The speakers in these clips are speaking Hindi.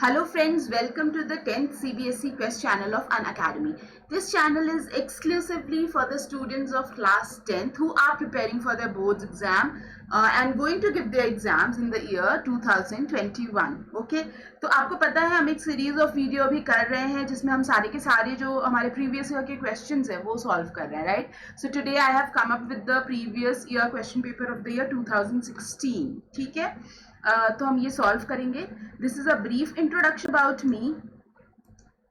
Hello friends, welcome to the 10th CBSE Quest channel of Unacademy. This channel is exclusively for the students of class 10th who are preparing for their boards exam and going to give their exams in the year 2021. Okay? तो आपको पता है हम एक सीरीज ऑफ वीडियो अभी कर रहे हैं जिसमें हम सारे के सारे जो हमारे प्रीवियस ईयर के क्वेश्चंस हैं वो सॉल्व कर रहे हैं, right? So today I have come up with the previous year question paper of the year 2016. ठीक है? तो हम ये सॉल्व करेंगे. This is a brief introduction about me.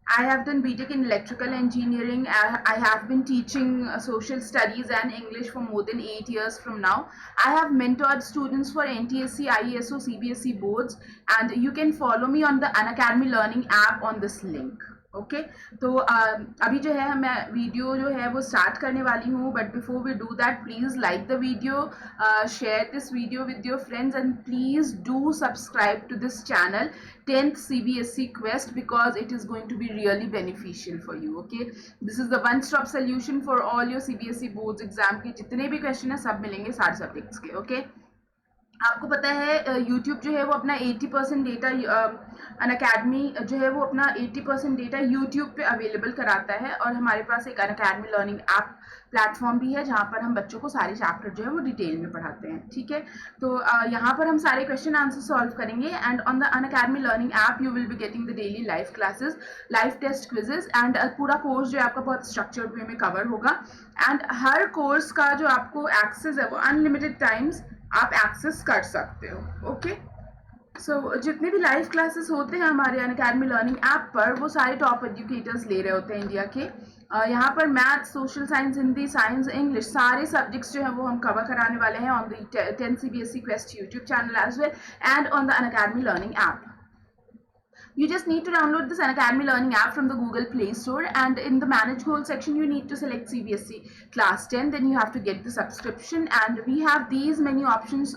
I have done BTech in electrical engineering. I have been teaching social studies and English for more than 8 years from now. I have mentored students for NTSC, IESO, CBSE boards, and you can follow me on the Unacademy Learning app on this link. Okay तो अभी जो है मैं वीडियो जो है वो स्टार्ट करने वाली हूँ, but before we do that please like the video, share this video with your friends and please do subscribe to this channel 10th CBSE Quest because it is going to be really beneficial for you. Okay, this is the one stop solution for all your CBSE boards exam के जितने भी क्वेश्चन है सब मिलेंगे सारे सब्जेक्ट्स के. ओके आपको पता है यूट्यूब जो है वो अपना 80% डेटा अनअकैडमी जो है वो अपना 80% डेटा यूट्यूब पे अवेलेबल कराता है, और हमारे पास एक अनअकैडमी लर्निंग ऐप प्लेटफॉर्म भी है जहाँ पर हम बच्चों को सारे चैप्टर जो है वो डिटेल में पढ़ाते हैं. ठीक है, तो यहाँ पर हम सारे क्वेश्चन आंसर सॉल्व करेंगे and on the Unacademy learning app you will be getting the daily live classes, live test quizzes and पूरा कोर्स जो है आपका बहुत स्ट्रक्चर्ड वे में कवर होगा. एंड हर कोर्स का जो आपको एक्सेस है वो अनलिमिटेड टाइम्स आप एक्सेस कर सकते हो. ओके सो जितने भी लाइव क्लासेस होते हैं हमारे अनअकैडमी लर्निंग ऐप पर वो सारे टॉप एजुकेटर्स ले रहे होते हैं इंडिया के. यहाँ पर math, social science, Hindi, science, English सारे सब्जेक्ट्स जो है वो हम कवर कराने वाले हैं on the 10th CBSE Quest YouTube channel as well and on the Unacademy learning app. You just need to download this Unacademy Learning app from the Google Play Store, and in the Manage Goals section you need to select CBSE Class 10. Then you have to get the subscription, and we have these many options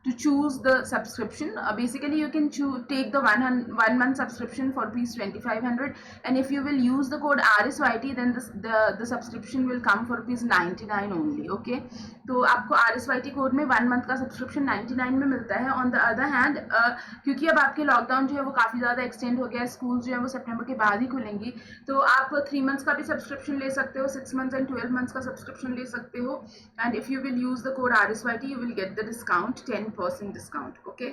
to choose the subscription. Basically you can take the one month subscription for rupees 2500, and if you will use the code RSYT then the subscription will come for rupees 99 only. Okay, तो आपको RSYT कोड में 1 मंथ का सब्सक्रिप्शन 99 में मिलता है. ऑन द अदर हैंड क्योंकि अब आपके लॉकडाउन जो है वो काफ़ी ज़्यादा एक्सटेंड हो गया है, स्कूल जो है वो सितंबर के बाद ही खुलेंगी, तो आप 3 मंथ्स का भी सब्सक्रिप्शन ले सकते हो, 6 मंथ्स एंड 12 मंथ्स का सब्सक्रिप्शन ले सकते हो. And if you will use the code RSYT you will get the discount, 10% discount. Okay,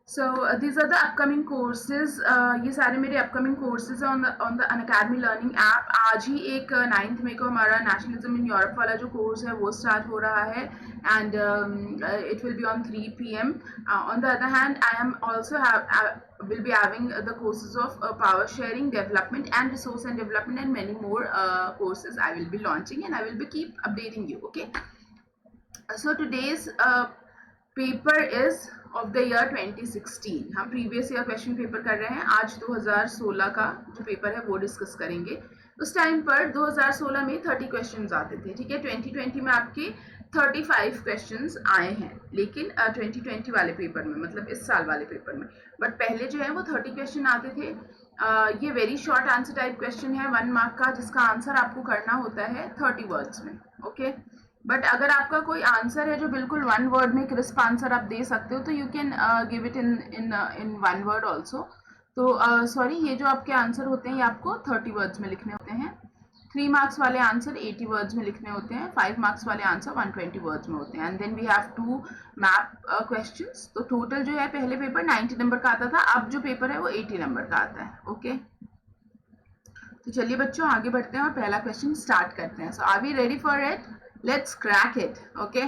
so these are the upcoming courses. ये सारे मेरे upcoming courses हैं on the Unacademy Learning app. आज ही एक 9th मई को हमारा नेशनलिज्म इन यूरोप वाला जो कोर्स है वो स्टार्ट हो रहा है and it will be on 3 PM. On the other hand, I am also will be having the courses of power sharing, development and resource and development, and many more courses I will be launching, and I will be keep updating you. Okay, so today's paper is of the year 2016. हम प्रीवियस ईयर क्वेश्चन पेपर कर रहे हैं. आज 2016 का जो पेपर है वो डिस्कस करेंगे. उस टाइम पर 2016 में 30 क्वेश्चंस आते थे. ठीक है, 2020 में आपके 35 क्वेश्चंस आए हैं, लेकिन 2020 वाले पेपर में, मतलब इस साल वाले पेपर में. बट पहले जो है वो 30 क्वेश्चन आते थे. ये very short answer type question है 1 मार्क का, जिसका आंसर आपको करना होता है 30 वर्ड्स में. ओके, बट अगर आपका कोई आंसर है जो बिल्कुल 1 वर्ड में क्रिस्प आंसर आप दे सकते हो तो you can give it in 1 word also. तो सॉरी, ये जो आपके आंसर होते हैं ये आपको 30 वर्ड्स में लिखने होते हैं. 3 मार्क्स वाले आंसर 80 वर्ड्स में लिखने होते हैं. 5 मार्क्स वाले आंसर 120 वर्ड्स में होते हैं. And then we have 2 map questions. तो टोटल जो है पहले पेपर 90 नंबर का आता था, अब जो पेपर है वो 80 नंबर का आता है. ओके, तो चलिए बच्चों आगे बढ़ते हैं और पहला क्वेश्चन स्टार्ट करते हैं. So are we ready for it? Let's crack it. Okay,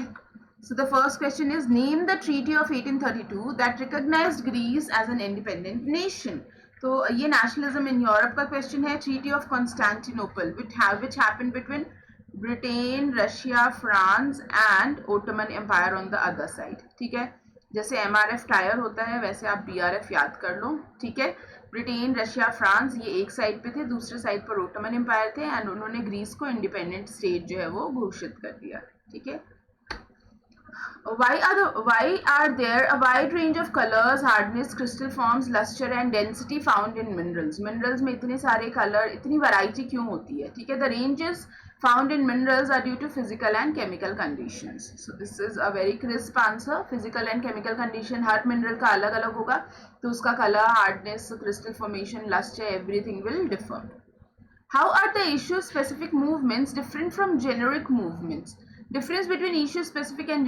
so the first question is, name the treaty of 1832 that recognized Greece as an independent nation. तो ये नेशनलिज्म इन यूरोप का क्वेश्चन है. Treaty of Constantinople which happened between Britain, Russia, France and Ottoman empire on the other side. ठीक है, जैसे MRF टायर होता है वैसे आप BRF याद कर लो. ठीक है, ब्रिटेन, रशिया, फ्रांस ये एक साइड पे थे, दूसरे साइड पर ओटोमन एम्पायर थे, एंड उन्होंने ग्रीस को इंडिपेंडेंट स्टेट जो है वो घोषित कर दिया. ठीक है, why are there a wide range of colors, hardness, crystal forms, luster and density found in minerals? Minerals में इतने सारे color, इतनी variety क्यों होती है? ठीक है, the ranges found in minerals are due to physical and chemical conditions. So this is a very crisp answer. Physical and chemical condition, her mineral का अलग अलग होगा, तो उसका color, hardness, crystal formation, luster, everything will differ. How are the issue specific movements different from generic movements? Difference between issue specific and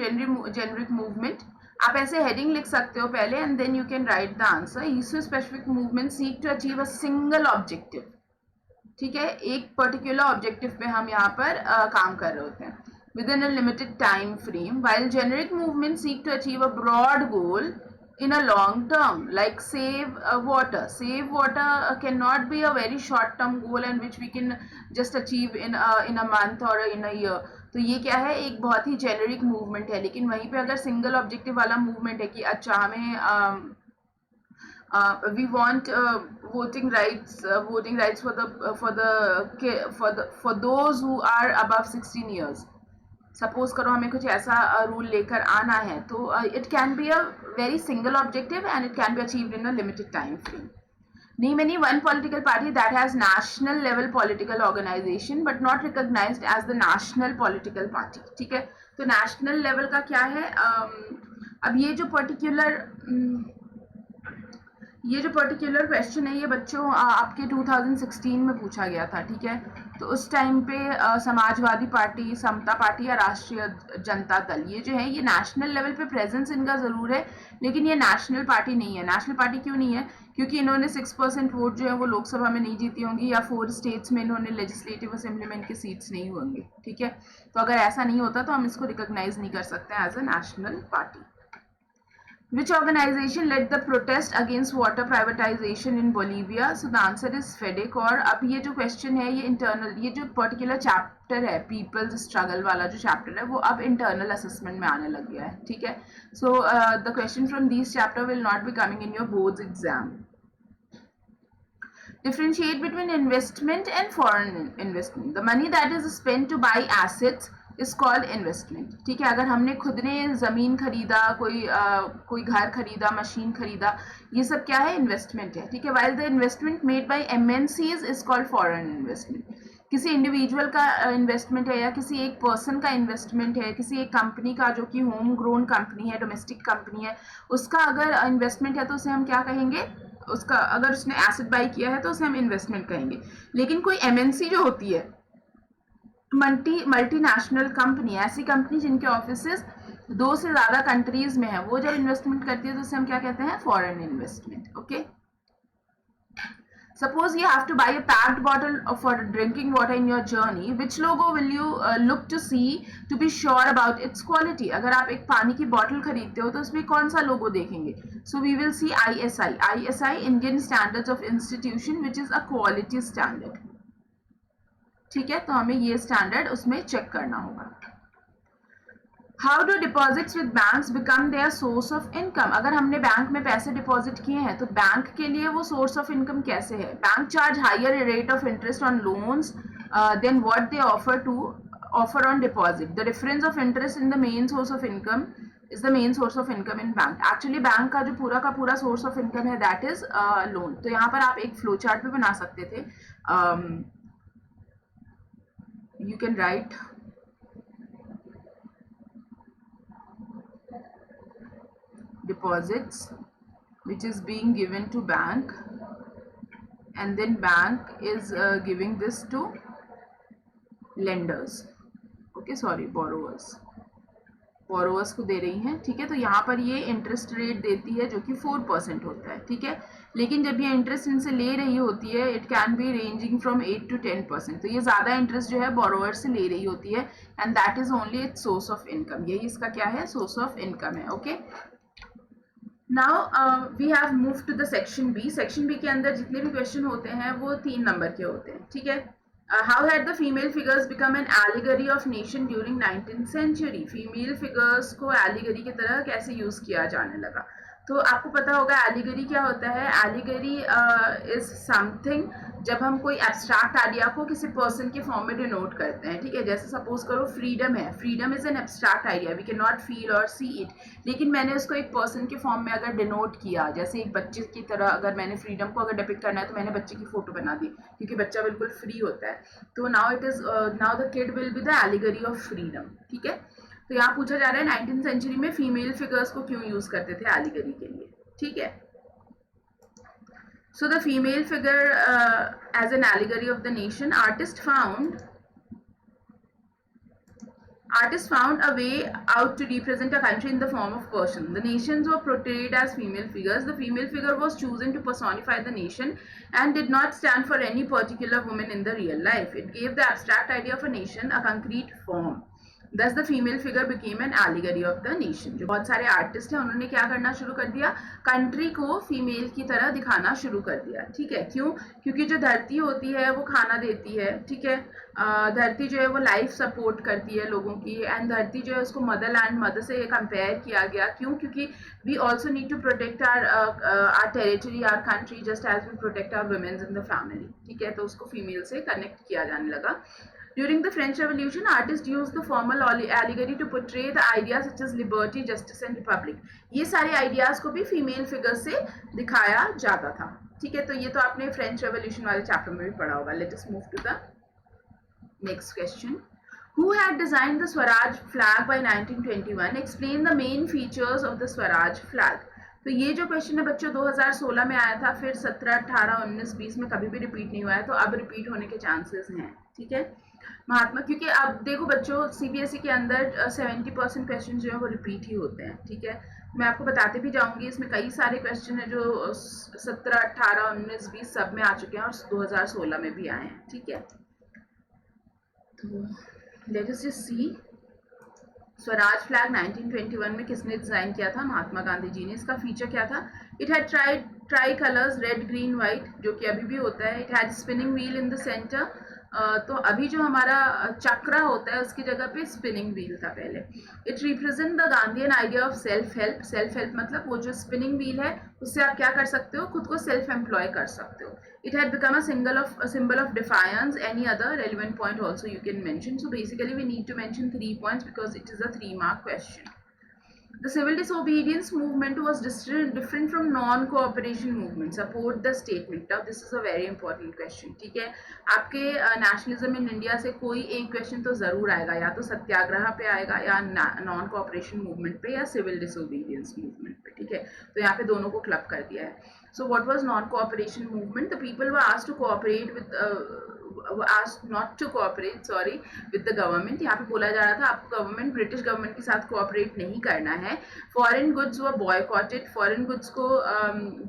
generic movement. आप ऐसे heading लिख सकते हो पहले and then you can write the answer. Issue specific movement seek to achieve a single objective. ठीक है, एक particular objective पे हम यहाँ पर काम कर रहे होते हैं within a limited time frame, while generic movements seek to achieve a broad goal in a long term, like save water. Save water cannot be a very short term goal and which we can just achieve in a month or in a year. तो ये क्या है, एक बहुत ही जेनरिक मूवमेंट है. लेकिन वहीं पे अगर सिंगल ऑब्जेक्टिव वाला मूवमेंट है कि अच्छा हमें we want voting rights for those who are above 16 years. Suppose करो हमें कुछ ऐसा रूल लेकर आना है, तो it can be a very single objective and it can be achieved in a limited time frame. Name any one political party that has national level political organization but not recognized as the national political party. ठीक है, तो national level का क्या है? अब ये जो पर्टिकुलर क्वेश्चन है ये बच्चों आपके 2016 में पूछा गया था. ठीक है, तो उस टाइम पे समाजवादी पार्टी, समता पार्टी या राष्ट्रीय जनता दल, ये जो है ये नेशनल लेवल पे प्रेजेंस इनका ज़रूर है, लेकिन ये नेशनल पार्टी नहीं है. नेशनल पार्टी क्यों नहीं है? क्योंकि इन्होंने 6% वोट जो है वो लोकसभा में नहीं जीती होंगी, या 4 स्टेट्स में इन्होंने लेजिस्लेटिव असेंबली में इनके सीट्स नहीं होंगे. ठीक है, तो अगर ऐसा नहीं होता तो हम इसको रिकॉग्नाइज नहीं कर सकते as a national party. Which organization led the protest against water privatization in Bolivia? So the answer is FEDEC. और अब ये जो क्वेश्चन है ये इंटरनल, ये जो पर्टिकुलर चैप्टर है पीपल्स स्ट्रगल वाला जो चैप्टर है वो अब इंटरनल असेसमेंट में आने लग गया है. ठीक है, so the question from this chapter will not be coming in your boards exam. Differentiate between investment and foreign investment. The money that is spent to buy assets is called investment. ठीक है, अगर हमने खुद ने ज़मीन खरीदा, कोई घर खरीदा, मशीन खरीदा, ये सब क्या है? इन्वेस्टमेंट है. ठीक है, while the investment made by MNCs is called foreign investment. किसी इंडिविजुअल का इन्वेस्टमेंट है या किसी एक पर्सन का इन्वेस्टमेंट है, किसी एक कंपनी का जो कि होम ग्रोन कंपनी है, डोमेस्टिक कंपनी है, उसका अगर इन्वेस्टमेंट है तो उसे हम क्या कहेंगे? उसका अगर उसने एसेट बाई किया है तो उसे हम इन्वेस्टमेंट कहेंगे. लेकिन कोई MNC जो होती है, मल्टीनेशनल कंपनी, ऐसी कंपनी जिनके ऑफिसेस 2 से ज़्यादा कंट्रीज में है, वो जब इन्वेस्टमेंट करती है तो उसे हम क्या कहते हैं? Foreign investment. Okay, suppose you have to buy a packed bottle for drinking water in your journey. Which logo will you look to see to be sure about its quality? अगर आप एक पानी की बॉटल खरीदते हो तो उसमें कौन सा लोगो देखेंगे? So we will see ISI, Indian Standards of Institution, which is a quality standard. ठीक है, तो हमें ये स्टैंडर्ड उसमें चेक करना होगा. How do deposits with banks become their source of income? अगर हमने बैंक में पैसे डिपॉजिट किए हैं तो बैंक के लिए वो सोर्स ऑफ इनकम कैसे है? Bank charge higher rate of interest on loans than what they offer on deposit. The difference of interest in the main source of income is the main source of income in bank. Actually bank का जो पूरा का पूरा source of income है that is loan. तो यहाँ पर आप एक फ्लो चार्ट भी बना सकते थे. You can write deposits which is being given to bank and then bank is giving this to lenders. Okay, sorry, borrowers को दे रही हैं. ठीक है, तो यहाँ पर ये इंटरेस्ट रेट देती है जो कि 4% होता है. ठीक है, लेकिन जब ये इंटरेस्ट इनसे ले रही होती है it can be ranging from 8 to 10%. तो ये ज़्यादा इंटरेस्ट जो है बोरोवर से ले रही होती है and that is only its source of income. यही इसका क्या है? सोर्स ऑफ इनकम है. Okay, now we have move to the section B. Section B के अंदर जितने भी क्वेश्चन होते हैं वो 3 नंबर के होते हैं. ठीक है, how had the female figures become an allegory of nation during 19th century? Female figures को एलिगरी की तरह कैसे यूज किया जाने लगा? तो आपको पता होगा एलिगरी क्या होता है. एलिगरी इज समथिंग जब हम कोई एब्स्ट्रैक्ट आइडिया को किसी पर्सन के फॉर्म में डिनोट करते हैं, ठीक है। जैसे सपोज करो फ्रीडम है, freedom is an abstract idea, we can not feel or see it, लेकिन मैंने उसको एक पर्सन के फॉर्म में अगर डिनोट किया, जैसे एक बच्चे की तरह, अगर मैंने फ्रीडम को अगर डिपिक्ट करना है तो मैंने बच्चे की फोटो बना दी, क्योंकि बच्चा बिल्कुल फ्री होता है। तो now it is, now the kid will be the allegory of freedom, ठीक है। तो यहाँ पूछा जा रहा है 19th सेंचुरी में फीमेल फिगर्स को क्यों यूज करते थे एलिगरी के लिए, ठीक है। So the female figure as an allegory of the nation, artists found a way out to represent a country in the form of person. The nations were portrayed as female figures. The female figure was chosen to personify the nation and did not stand for any particular woman in the real life. It gave the abstract idea of a nation a concrete form. Thus the female figure became an allegory of the nation. जो बहुत सारे आर्टिस्ट हैं उन्होंने क्या करना शुरू कर दिया, कंट्री को फीमेल की तरह दिखाना शुरू कर दिया, ठीक है। क्यों? क्योंकि जो धरती होती है वो खाना देती है, ठीक है। धरती जो है वो लाइफ सपोर्ट करती है लोगों की, एंड धरती जो है उसको मदर लैंड, मदर से कंपेयर किया गया। क्यों? क्योंकि we also need to protect our territory, our country, just as we protect our womens in the family, ठीक है। तो उसको फीमेल से कनेक्ट किया जाने लगा। During the French Revolution, artists used the formal allegory to portray the ideas such as liberty, justice and republic. ये सारे आइडियाज को भी फीमेल फिगर से दिखाया जाता था, ठीक है। तो ये तो आपने फ्रेंच रेवोल्यूशन वाले चैप्टर में भी पढ़ा होगा। Let us move to the next question. Who had designed the Swaraj flag by 1921? Explain the main features of the Swaraj flag. तो ये जो क्वेश्चन है बच्चों 2016 में आया था, फिर 17, 18, 19, 20 में कभी भी रिपीट नहीं हुआ है, तो अब रिपीट होने के चांसेस हैं, ठीक है। महात्मा, क्योंकि अब देखो बच्चों सीबीएसई के अंदर 70% क्वेश्चन जो है वो रिपीट ही होते हैं, ठीक है। मैं आपको बताते भी जाऊंगी, इसमें कई सारे क्वेश्चन है जो 17, 18, 19, 20 सब में आ चुके हैं और 2016 में भी आए हैं, ठीक है। तो let us just see Swaraj flag 1921 में किसने डिजाइन किया था? महात्मा गांधी जी ने। इसका फीचर क्या था? It had try colours, red, green, white, जो कि अभी भी होता है। It had spinning wheel in the centre, तो अभी जो हमारा चक्रा होता है उसकी जगह पे स्पिनिंग व्हील था पहले। It represent the Gandhian idea of self help. Self help मतलब वो जो स्पिनिंग व्हील है उससे आप क्या कर सकते हो, खुद को सेल्फ एम्प्लॉय कर सकते हो। It had become a symbol of defiance. Any other relevant point also you can mention. So basically we need to mention 3 points because it is a 3-mark question. The civil disobedience movement was different from non-cooperation movement. Support the statement. Now this is a very important question. ठीक है, आपके नेशनलिज्म इन इंडिया से कोई एक क्वेश्चन तो जरूर आएगा, या तो सत्याग्रह पे आएगा, या नॉन कोऑपरेशन मूवमेंट पे, या सिविल डिसोबीडियंस मूवमेंट पे, ठीक है। तो यहाँ पे दोनों को क्लब कर दिया है। So what was non-cooperation movement? The people were asked to cooperate with asked not to cooperate, sorry, with the government. यहाँ पे बोला जा रहा था आपको गवर्नमेंट, ब्रिटिश गवर्नमेंट के साथ कोऑपरेट नहीं करना है। Foreign goods were boycotted, foreign goods को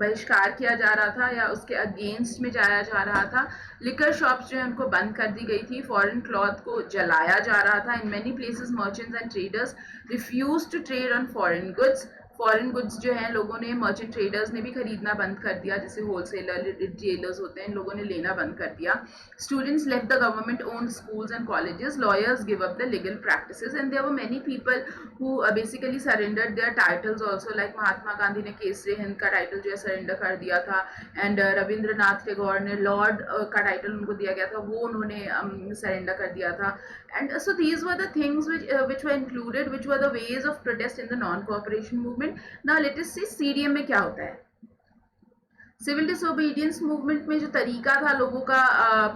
बहिष्कार किया जा रहा था या उसके अगेंस्ट में जाया जा रहा था। लिकर शॉप्स जो है उनको बंद कर दी गई थी। फॉरेन क्लॉथ को जलाया जा रहा था। In many places merchants and traders refuse to trade on foreign goods. Foreign goods जो हैं लोगों ने, मर्चेंट ट्रेडर्स ने भी खरीदना बंद कर दिया, जैसे होलसेलर रिटेलर्स होते हैं, इन लोगों ने लेना बंद कर दिया। Students left the government own schools and colleges, lawyers give up the legal practices, and there were many people who basically surrendered their titles also, like Mahatma Gandhi ने केसरी हिंद का टाइटल जो है सरेंडर कर दिया था, एंड रविंद्रनाथ टैगोर ने लॉर्ड का टाइटल उनको दिया गया था, वो उन्होंने सरेंडर कर दिया था। And so these were the things which were included, which were the ways of protest in the non-cooperation movement. Now let us see CDM में क्या होता है। सिविल डिसोबीडियंस मूवमेंट में जो तरीका था लोगों का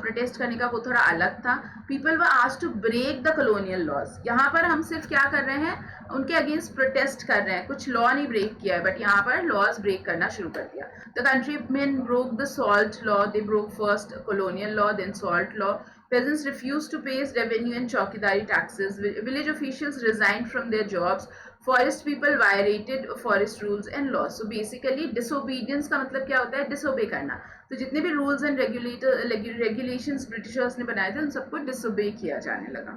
प्रोटेस्ट करने का वो थोड़ा अलग था। People were asked to break the colonial laws. यहाँ पर हम सिर्फ क्या कर रहे हैं, उनके अगेंस्ट प्रोटेस्ट कर रहे हैं, कुछ लॉ नहीं ब्रेक किया है, बट यहाँ पर लॉज ब्रेक करना शुरू कर दिया। The country man broke the salt law, they broke first colonial law then salt law. Peasants refused to pay revenue and chowkidari taxes. Village officials resigned from their jobs. Forest people violated forest rules and laws. So basically disobedience का मतलब क्या होता है, disobey करना। तो जितने भी rules and regulations ब्रिटिशर्स ने बनाए थे उन सबको disobey किया जाने लगा।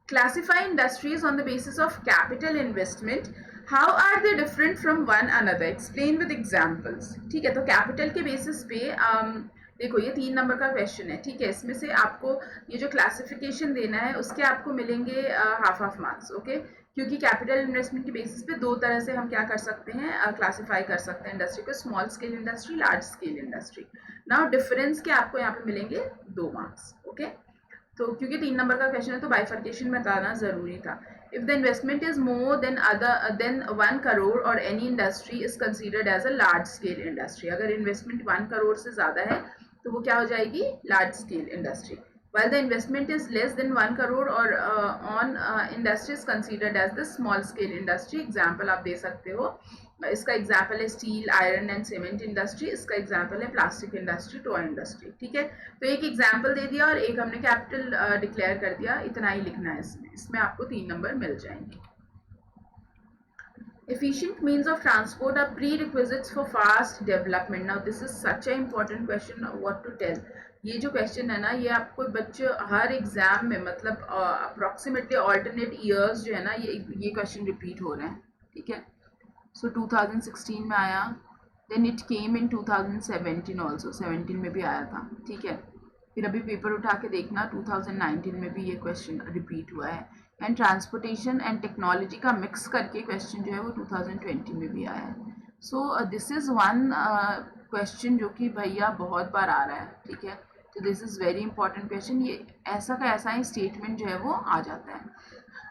Classify industries on the basis of capital investment. How are they different from one another? Explain with examples. ठीक है, तो capital के basis पे देखो ये 3 नंबर का क्वेश्चन है, ठीक है। इसमें से आपको ये जो क्लासिफिकेशन देना है उसके आपको मिलेंगे हाफ हाफ मार्क्स, ओके। क्योंकि कैपिटल इन्वेस्टमेंट के बेसिस पे दो तरह से हम क्या कर सकते हैं, क्लासीफाई कर सकते हैं इंडस्ट्री को, small scale industry, large scale industry. Now difference के आपको यहाँ पे मिलेंगे 2 मार्क्स, ओके। तो क्योंकि 3 नंबर का क्वेश्चन है तो बाइफर्केशन बताना जरूरी था। If the investment is more than 1 crore और any industry is considered as a large scale industry. अगर इन्वेस्टमेंट 1 करोड़ से ज्यादा है तो वो क्या हो जाएगी, large scale industry. while the investment is less than 1 crore or on industry is considered as the small scale industry। Example आप दे सकते हो, इसका एग्जाम्पल है steel, iron and cement industry, इसका एग्जाम्पल है प्लास्टिक इंडस्ट्री, टॉय इंडस्ट्री, ठीक है। तो एक एग्जाम्पल दे दिया और एक हमने कैपिटल डिक्लेयर कर दिया, इतना ही लिखना है इसमें आपको 3 नंबर मिल जाएंगे। Efficient means of transport are prerequisites for fast development. Now this is such an important question, what to tell। ये जो क्वेश्चन है ना, ये आपको बच्चे हर एग्जाम में मतलब अप्रोक्सीमेटली ऑल्टरनेट ईयर्स जो है ना, ये क्वेश्चन रिपीट हो रहे हैं, ठीक है। सो 2016 में आया, then it came in 2017 also, 17 में भी आया था, ठीक है। फिर अभी पेपर उठा के देखना 2019 में भी ये क्वेश्चन रिपीट हुआ है। एंड ट्रांसपोर्टेशन एंड टेक्नोलॉजी का मिक्स करके क्वेश्चन जो है वो 2020 में भी आया है। So this is one question जो कि भैया बहुत बार आ रहा है, ठीक है। तो this is very important question, ये ऐसा का ऐसा ही स्टेटमेंट जो है वो आ जाता है।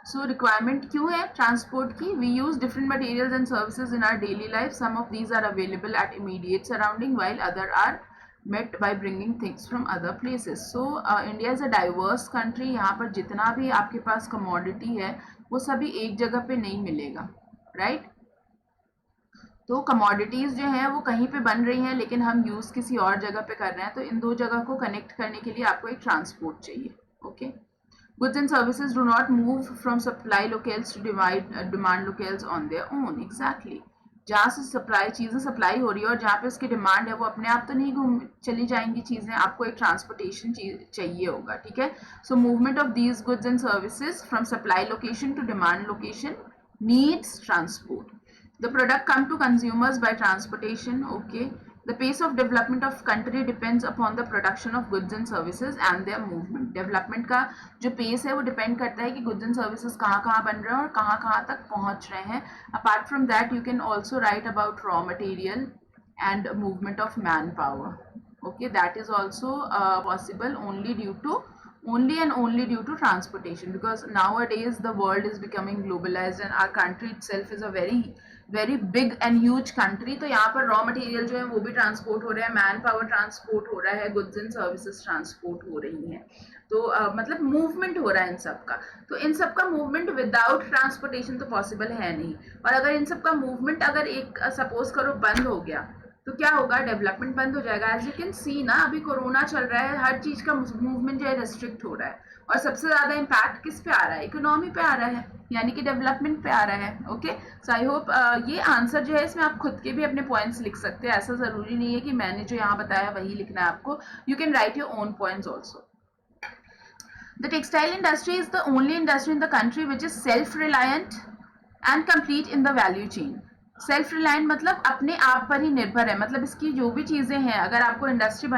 सो रिक्वायरमेंट क्यों है ट्रांसपोर्ट की, we use different materials and services in our daily life, some of these are available at immediate surrounding while other are met by bringing things from other places। so India is a diverse country। यहाँ पर जितना भी आपके पास commodity है वो सभी एक जगह पे नहीं मिलेगा, right? तो commodities जो हैं वो कहीं पे बन रही हैं लेकिन हम यूज़ किसी और जगह पे कर रहे हैं, तो इन दो जगह को कनेक्ट करने के लिए आपको एक ट्रांसपोर्ट चाहिए, okay. Goods and services do not move from supply locales to demand locales on their own। Exactly। जहाँ से सप्लाई चीज़ें सप्लाई हो रही है और जहाँ पे उसकी डिमांड है वो अपने आप तो नहीं घूम चली जाएंगी चीज़ें, आपको एक ट्रांसपोर्टेशन चाहिए होगा, ठीक है। So movement of these goods and services from supply location to demand location needs transport. The product come to consumers by transportation, okay। The pace of development of country depends upon the production of goods and services and their movement। Development का जो pace है वो depend करता है कि goods and services कहाँ कहाँ बन रहे हैं और कहाँ कहाँ तक पहुँच रहे हैं। Apart from that you can also write about raw material and movement of manpower, okay। That is also possible only and only due to transportation, because nowadays the world is becoming globalized and our country itself is a very big and huge country। तो यहाँ पर रॉ मटेरियल जो है वो भी ट्रांसपोर्ट हो रहा है, मैन पावर ट्रांसपोर्ट हो रहा है, गुड्स एंड सर्विसेज ट्रांसपोर्ट हो रही हैं। तो मतलब मूवमेंट हो रहा है इन सब का। तो इन सब का मूवमेंट विदाउट ट्रांसपोर्टेशन तो पॉसिबल है नहीं। और अगर इन सब का मूवमेंट अगर एक सपोज करो बंद हो गया तो क्या होगा, डेवलपमेंट बंद हो जाएगा। एज यू कैन सी ना, अभी कोरोना चल रहा है, हर चीज का मूवमेंट जो है रेस्ट्रिक्ट हो रहा है और सबसे ज्यादा इम्पैक्ट किस पे आ रहा है, इकोनॉमी पे आ रहा है, यानी कि डेवलपमेंट पे आ रहा है, ओके। सो आई होप ये आंसर जो है इसमें आप खुद के भी अपने पॉइंट्स लिख सकते हैं, ऐसा जरूरी नहीं है कि मैंने जो यहाँ बताया वही लिखना है आपको, you can write your own points also. The textile industry is the only industry in the country which is self-reliant and complete in the value chain। Self reliant मतलब अपने आप पर ही निर्भर है, मतलब इसकी जो भी चीज़ें हैं, अगर आपको इंडस्ट्री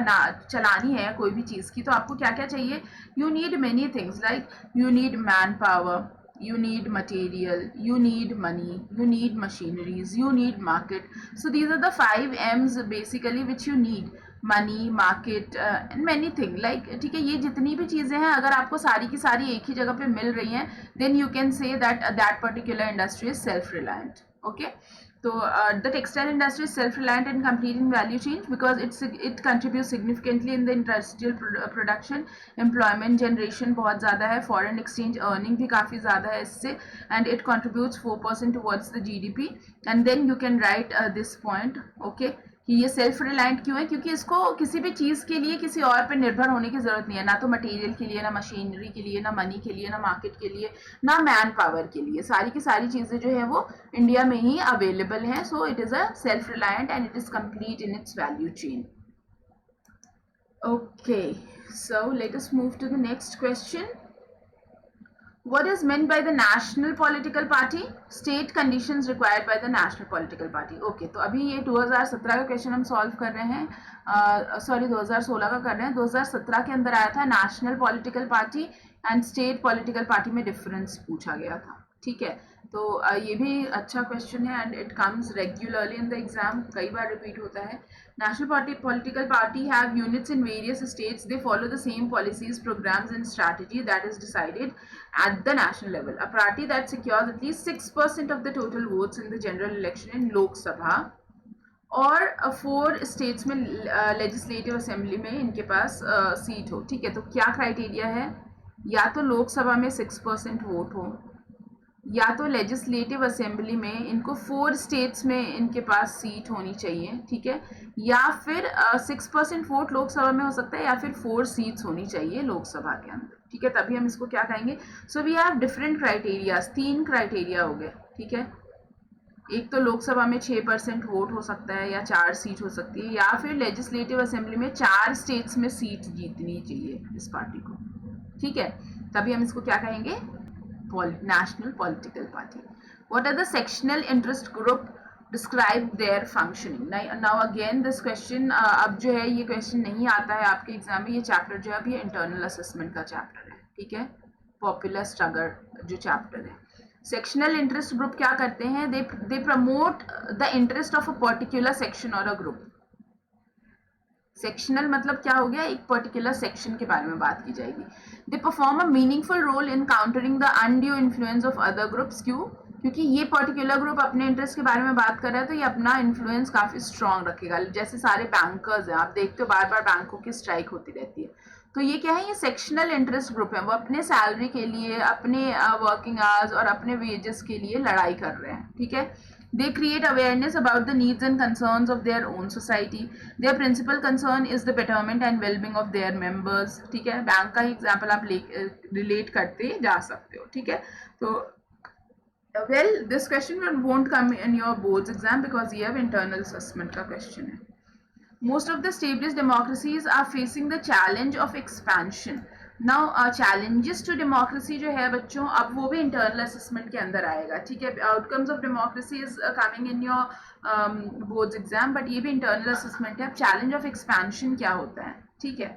चलानी है कोई भी चीज़ की तो आपको क्या क्या चाहिए, you need many things, like you need man power, you need material, you need money, you need machineries, you need market। So these are the 5 M's basically which you need, money, market and many thing, like ठीक है। ये जितनी भी चीज़ें हैं अगर आपको सारी की सारी एक ही जगह पे मिल रही हैं then you can say that that particular industry is self reliant, okay। So the textile industry is self-reliant and complete in value chain because it contributes significantly in the industrial production, employment generation बहुत ज़्यादा है, foreign exchange earning भी काफ़ी ज़्यादा है इससे, and it contributes 4% towards the GDP। And then you can write this point, okay, कि ये सेल्फ रिलायंट क्यों है, क्योंकि इसको किसी भी चीज़ के लिए किसी और पे निर्भर होने की ज़रूरत नहीं है, ना तो मटेरियल के लिए, ना मशीनरी के लिए, ना मनी के लिए, ना मार्केट के लिए, ना मैन पावर के लिए। सारी की सारी चीज़ें जो है वो इंडिया में ही अवेलेबल हैं। So it is a self reliant and it is complete in its value chain, okay. So let us move to the next question. What is meant by the national political party? State conditions required by the national political party. Okay, तो अभी ये 2017 का क्वेश्चन हम सॉल्व कर रहे हैं, सॉरी 2016 का कर रहे हैं. 2017 के अंदर आया था national political party and state political party में डिफरेंस पूछा गया था. ठीक है, तो ये भी अच्छा क्वेश्चन है and it comes regularly in the exam, कई बार रिपीट होता है. National political party have units in various states. They follow the same policies, programs and strategy that is decided at the national level. A party that secures at least 6% of the total votes in the general election in Lok Sabha और 4 states में legislative assembly में इनके पास सीट हो. ठीक है, तो क्या क्राइटेरिया है? या तो लोकसभा में 6% वोट हो, या तो लेजिस्लेटिव असेंबली में इनको 4 स्टेट्स में इनके पास सीट होनी चाहिए. ठीक है, या फिर 6% वोट लोकसभा में हो सकता है, या फिर 4 सीट्स होनी चाहिए लोकसभा के अंदर. ठीक है, तभी हम इसको क्या कहेंगे. So we have different criterias, 3 criteria हो गए. ठीक है, एक तो लोकसभा में 6% वोट हो सकता है या 4 सीट हो सकती है, या फिर लेजिस्लेटिव असेंबली में 4 स्टेट्स में सीट जीतनी चाहिए इस पार्टी को. ठीक है, तभी हम इसको क्या कहेंगे, national political party. What are the sectional interest group? Describe their functioning. Now again this question, अब जो है ये क्वेश्चन नहीं आता है आपके एग्जाम में. ये चैप्टर जो है अभी इंटरनल असेसमेंट का चैप्टर है. ठीक है, पॉपुलर स्ट्रगल जो चैप्टर है. सेक्शनल इंटरेस्ट ग्रुप क्या करते हैं? They promote the interest of a particular section और अ ग्रुप. सेक्शनल मतलब क्या हो गया, एक पर्टिकुलर सेक्शन के बारे में बात की जाएगी. They perform a meaningful role in countering the undue influence of other groups. क्यों? क्योंकि ये पर्टिकुलर ग्रुप अपने इंटरेस्ट के बारे में बात कर रहा है, तो ये अपना इन्फ्लुएंस काफी स्ट्रांग रखेगा. जैसे सारे बैंकर्स हैं, आप देखते हो बार बार बैंकों की स्ट्राइक होती रहती है. तो ये क्या है, ये सेक्शनल इंटरेस्ट ग्रुप है. वो अपने सैलरी के लिए, अपने वर्किंग आवर्स और अपने वेजेस के लिए लड़ाई कर रहे हैं. ठीक है, they create awareness about the needs and concerns of their own society. Their principal concern is the betterment and well-being of their members. ठीक है, बैंक का ही एग्जाम्पल आप रिलेट करते जा सकते हो. ठीक है, तो well this question won't come in your boards exam because ये अब internal assessment का question है. Most of the established democracies are facing the challenge of expansion. Now challenges to democracy जो है बच्चों, अब वो भी इंटरनल असेसमेंट के अंदर आएगा. ठीक है, outcomes of democracy is coming in your boards exam, but ये भी इंटरनल असेसमेंट है. अब चैलेंज ऑफ एक्सपेंशन क्या होता है? ठीक है,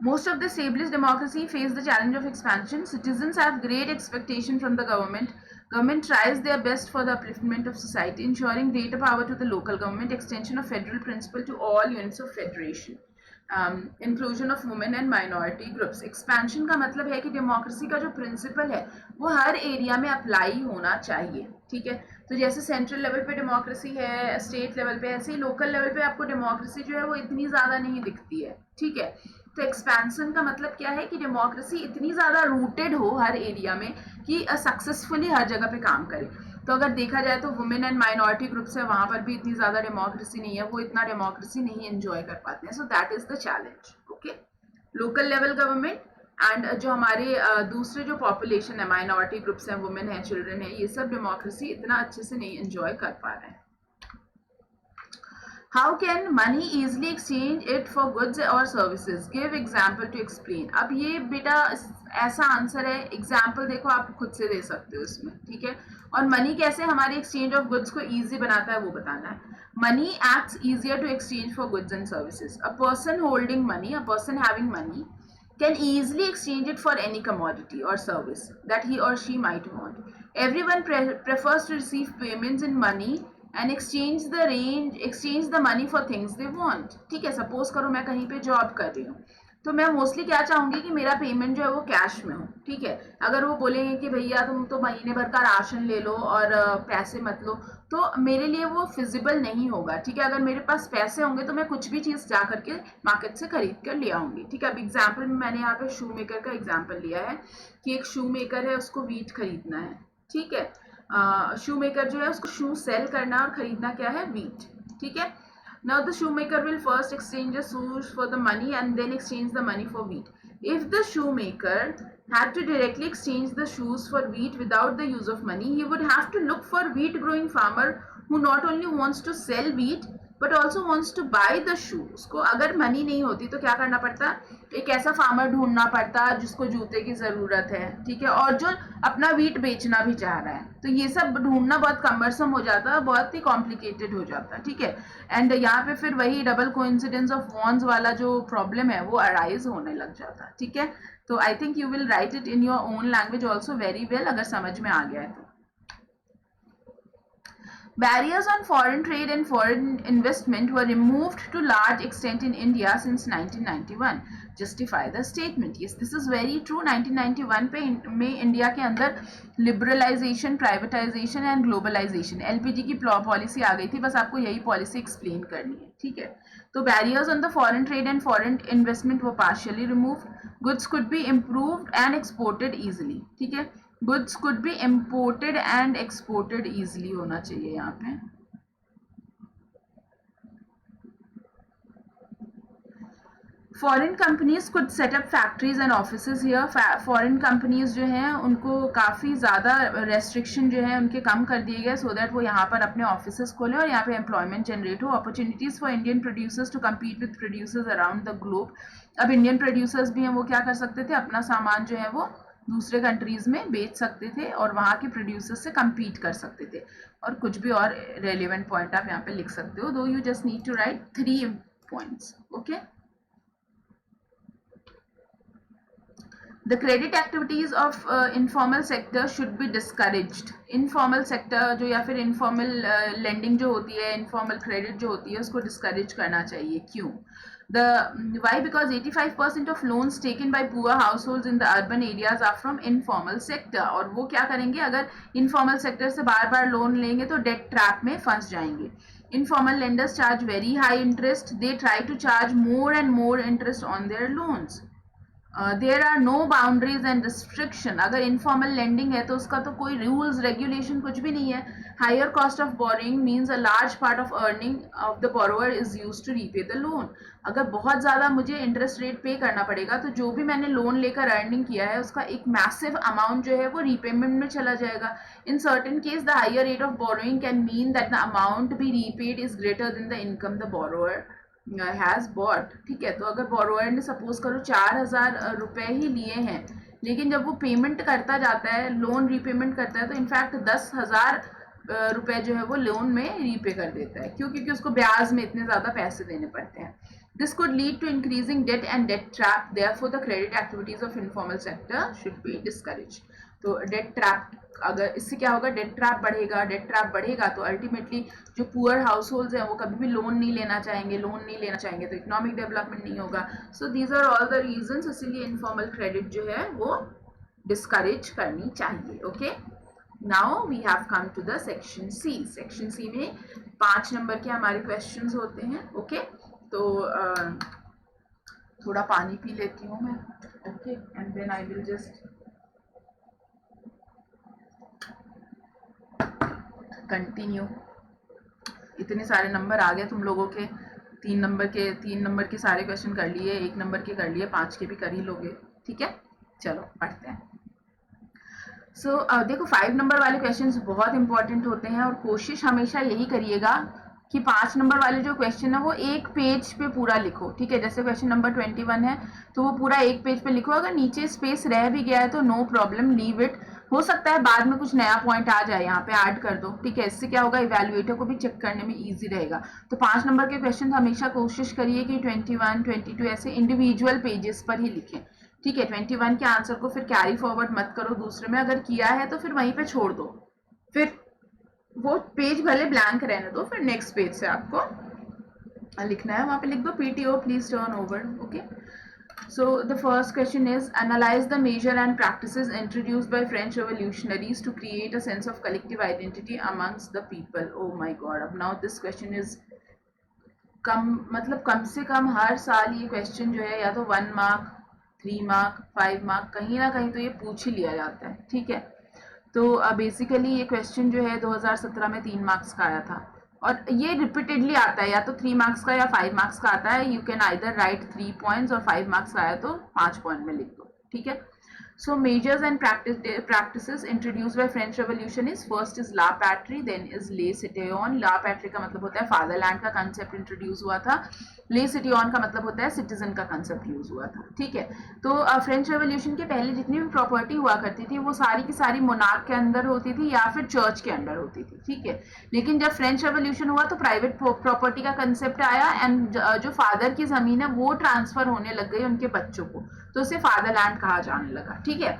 most of the established democracy face the challenge of expansion. Citizens have great expectation from the government. Government tries their best for the upliftment of society, ensuring greater power to the local government, extension of federal principle to all units of federation. Inclusion of women and minority groups. Expansion का मतलब है कि डेमोक्रेसी का जो प्रिंसिपल है वो हर एरिया में अप्लाई होना चाहिए. ठीक है, तो जैसे सेंट्रल लेवल पे डेमोक्रेसी है, स्टेट लेवल पे, ऐसे ही लोकल लेवल पे आपको डेमोक्रेसी जो है वो इतनी ज़्यादा नहीं दिखती है. ठीक है, तो एक्सपेंशन का मतलब क्या है कि डेमोक्रेसी इतनी ज़्यादा रूटेड हो हर एरिया में कि सक्सेसफुली हर जगह पे काम करे. तो अगर देखा जाए तो वुमेन एंड माइनॉरिटी ग्रुप्स है, वहाँ पर भी इतनी ज़्यादा डेमोक्रेसी नहीं है, वो इतना डेमोक्रेसी नहीं एंजॉय कर पाते हैं. So that is the challenge. Okay, local level government and जो हमारे दूसरे जो पॉपुलेशन है, माइनॉरिटी ग्रुप्स हैं, वुमेन है, चिल्ड्रन है, ये सब डेमोक्रेसी इतना अच्छे से नहीं एंजॉय कर पा रहे हैं. How can money easily exchange it for goods or services? Give example to explain. अब ये बेटा ऐसा आंसर है, एग्जाम्पल देखो आप खुद से दे सकते हो इसमें. ठीक है, और मनी कैसे हमारे एक्सचेंज ऑफ गुड्स को ईजी बनाता है वो बताना है. Money acts easier to exchange for goods and services. A person holding money, a person having money can easily exchange it for any commodity or service that he or she might want. Everyone prefers to receive payments in money and exchange the money for things they want. ठीक है, सपोज करो मैं कहीं पे जॉब कर रही हूँ, तो मैं मोस्टली क्या चाहूँगी कि मेरा पेमेंट जो है वो कैश में हो. ठीक है, अगर वो बोलेंगे कि भैया तुम तो महीने भर का राशन ले लो और पैसे मत लो, तो मेरे लिए वो फिजिबल नहीं होगा. ठीक है, अगर मेरे पास पैसे होंगे तो मैं कुछ भी चीज़ जा करके मार्केट से खरीद कर ले आऊँगी. ठीक है, अब एग्जाम्पल में मैंने यहाँ पे शू मेकर का एग्जाम्पल लिया है कि एक शू मेकर है, उसको वीट खरीदना है. ठीक है, शू मेकर जो है उसको शू सेल करना और खरीदना क्या है, वीट. ठीक है, now the shoemaker will first exchange the shoes for the money and then exchange the money for wheat. If the shoemaker had to directly exchange the shoes for wheat without the use of money, he would have to look for wheat growing farmer who not only wants to sell wheat but also wants to buy the shoe. उसको अगर मनी नहीं होती तो क्या करना पड़ता, एक ऐसा फार्मर ढूंढना पड़ता जिसको जूते की ज़रूरत है, ठीक है, और जो अपना वीट बेचना भी चाह रहा है, तो ये सब ढूंढना बहुत कम्बरसम हो जाता है, बहुत ही कॉम्प्लिकेटेड हो जाता है, ठीक है। एंड यहाँ पे फिर वही डबल कोइंसिडेंस ऑफ वॉन्स वाला जो प्रॉब्लम है वो अराइज होने लग जाता है, ठीक है। तो I think you will write it in your own language also very well, अगर समझ में आ गया है तो। Barriers on foreign trade and foreign investment were removed to large extent in India since 1991. Justify the statement. Yes, this is very true. 1991 पे में इंडिया के अंदर liberalisation, privatisation and globalisation, LPG की पॉलिसी आ गई थी, बस आपको यही पॉलिसी एक्सप्लेन करनी है, ठीक है। तो barriers on the foreign trade and foreign investment वो partially removed, goods could be improved and exported easily, ठीक है। Goods could be imported and exported easily होना चाहिए यहाँ पे। Foreign companies could set up factories and offices here. Foreign companies जो हैं उनको काफ़ी ज़्यादा रेस्ट्रिक्शन जो है उनके कम कर दिए गए, सो दैट वो यहाँ पर अपने ऑफिसेज खोलें और यहाँ पे एम्प्लॉयमेंट जनरेट हो। Opportunities for Indian producers to compete with producers around the globe. अब इंडियन प्रोड्यूसर्स भी हैं, वो क्या कर सकते थे, अपना सामान जो है वो दूसरे कंट्रीज़ में बेच सकते थे और वहाँ के प्रोड्यूसर्स से कम्पीट कर सकते थे। और कुछ भी और रेलिवेंट पॉइंट आप यहाँ पे लिख सकते हो, though you just need to write 3 points, okay. The credit activities of informal sector should be discouraged. Informal sector जो या फिर informal lending जो होती है, informal credit जो होती है, उसको discourage करना चाहिए। क्यों? Why? Because 85% of loans taken by poor households in the urban areas are from informal sector. और वो क्या करेंगे, अगर informal sector से बार बार लोन लेंगे तो debt trap में फंस जाएंगे। Informal lenders charge very high interest. They try to charge more and more interest on their loans. There are no boundaries and restriction. अगर इनफॉर्मल लेंडिंग है तो उसका तो कोई रूल्स रेगुलेशन कुछ भी नहीं है। Higher cost of borrowing means a large part of earning of the borrower is use to repay the loan. अगर बहुत ज़्यादा मुझे इंटरेस्ट रेट पे करना पड़ेगा तो जो भी मैंने लोन लेकर अर्निंग किया है उसका एक मैसिव अमाउंट जो है वो रीपेमेंट में चला जाएगा। In certain case the higher rate of borrowing can mean that the amount be repaid is greater than the income the borrower has bought, ठीक है। तो अगर बोरोवर ने सपोज करो 4,000 रुपये ही लिए हैं, लेकिन जब वो पेमेंट करता जाता है, लोन रीपेमेंट करता है, तो इनफैक्ट 10,000 रुपये जो है वो लोन में रीपे कर देता है। क्यों? क्योंकि उसको ब्याज में इतने ज़्यादा पैसे देने पड़ते हैं। This could lead to increasing debt and debt trap, therefore the credit activities of informal sector should be discourage. तो डेट ट्रैप, अगर इससे क्या होगा, डेट ट्रैप बढ़ेगा। डेट ट्रैप बढ़ेगा तो अल्टीमेटली जो पुअर हाउस होल्ड्स हैं वो कभी भी लोन नहीं लेना चाहेंगे। लोन नहीं लेना चाहेंगे तो इकोनॉमिक डेवलपमेंट नहीं होगा। So these are all the reasons, इसीलिए इनफॉर्मल क्रेडिट जो है वो डिस्करेज करनी चाहिए, okay. Now we have come to the section C. Section C में 5 नंबर के हमारे क्वेश्चंस होते हैं, ओके। तो थोड़ा पानी पी लेती हूँ मैं, okay, and then I will just continue. इतने सारे नंबर आ गए तुम लोगों के। 3 नंबर के सारे क्वेश्चन कर लिए, 1 नंबर के कर लिए, 5 के भी कर ही लोगे, ठीक है। चलो पढ़ते हैं। सो देखो 5 नंबर वाले क्वेश्चंस बहुत इंपॉर्टेंट होते हैं और कोशिश हमेशा यही करिएगा कि 5 नंबर वाले जो क्वेश्चन है वो एक पेज पे पूरा लिखो, ठीक है। जैसे क्वेश्चन नंबर 21 है तो वो पूरा एक पेज पे लिखो। अगर नीचे स्पेस रह भी गया है तो नो प्रॉब्लम, लीव इट। हो सकता है बाद में कुछ नया पॉइंट आ जाए, यहाँ पे ऐड कर दो, ठीक है। इससे क्या होगा, इवैल्यूएटर को भी चेक करने में ईजी रहेगा। तो 5 नंबर के क्वेश्चन हमेशा कोशिश करिए कि 21, 22 ऐसे इंडिविजुअल पेजेस पर ही लिखें, ठीक है। 21 के आंसर को फिर कैरी फॉरवर्ड मत करो दूसरे में, अगर किया है तो फिर वहीं पे छोड़ दो, फिर वो पेज भले ब्लैंक रहने दो, फिर नेक्स्ट पेज से आपको लिखना है, वहाँ पे लिख दो PTO please turn over, okay. So the first question is, analyze the measure and practices introduced by French revolutionaries to create a sense of collective identity amongst the people. Oh my God! अब now this question is कम से कम हर साल ये क्वेश्चन जो है या तो 1 मार्क, 3 मार्क, 5 मार्क, कहीं ना कहीं तो ये पूछ ही लिया जाता है, ठीक है। तो बेसिकली ये क्वेश्चन जो है 2017 में 3 मार्क्स का आया था और ये रिपीटेडली आता है, या तो 3 मार्क्स का या 5 मार्क्स का आता है। You can either right 3 points और 5 मार्क्स का आया तो 5 पॉइंट में लिख दो, ठीक है। So measures and practices introduced by French Revolution is first is la patrie, then is les citoyens. La patrie का मतलब होता है फादरलैंड का कंसेप्ट इंट्रोड्यूस हुआ था, ले सिटियन का मतलब होता है सिटीजन का कंसेप्ट यूज हुआ था, ठीक है। तो फ्रेंच रेवोल्यूशन के पहले जितनी भी प्रॉपर्टी हुआ करती थी वो सारी की सारी मोनार्क के अंदर होती थी या फिर चर्च के अंडर होती थी, ठीक है। लेकिन जब फ्रेंच रेवोल्यूशन हुआ तो प्राइवेट प्रॉपर्टी का कंसेप्ट आया एंड जो फादर की जमीन है वो ट्रांसफर होने लग गई उनके बच्चों को, तो उसे फादरलैंड कहा जाने लगा, ठीक है।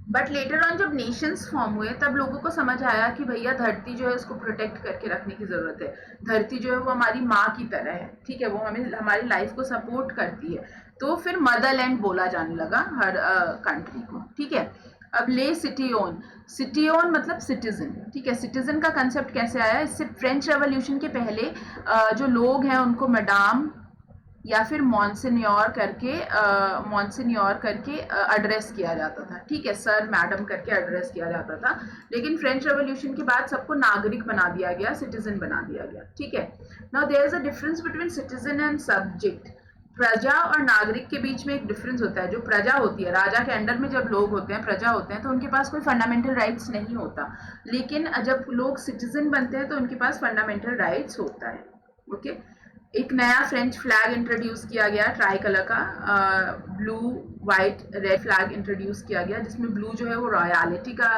बट लेटर ऑन जब नेशंस फॉर्म हुए तब लोगों को समझ आया कि भैया धरती जो है उसको प्रोटेक्ट करके रखने की जरूरत है, धरती जो है वो हमारी माँ की तरह है, ठीक है, वो हमें हमारी लाइफ को सपोर्ट करती है, तो फिर मदरलैंड बोला जाने लगा हर कंट्री को, ठीक है। अब ले सिटियोन, सिटियोन मतलब सिटीजन, ठीक है। सिटीजन का कंसेप्ट कैसे आया, इससे फ्रेंच रेवोल्यूशन के पहले जो लोग हैं उनको मैडाम या फिर मॉन्सिन्योर करके एड्रेस किया जाता था, ठीक है, सर मैडम करके एड्रेस किया जाता था। लेकिन फ्रेंच रेवोल्यूशन के बाद सबको नागरिक बना दिया गया, सिटीजन बना दिया गया, ठीक है। Now there is a difference between citizen and subject. प्रजा और नागरिक के बीच में एक डिफरेंस होता है। जो प्रजा होती है, राजा के अंडर में जब लोग होते हैं, प्रजा होते हैं, तो उनके पास कोई फंडामेंटल राइट्स नहीं होता, लेकिन जब लोग सिटीजन बनते हैं तो उनके पास फंडामेंटल राइट्स होता है, ओके। एक नया फ्रेंच फ्लैग इंट्रोड्यूस किया गया, ट्राई कलर का, blue white red flag introduce किया गया, जिसमें ब्लू जो है वो रॉयलिटी का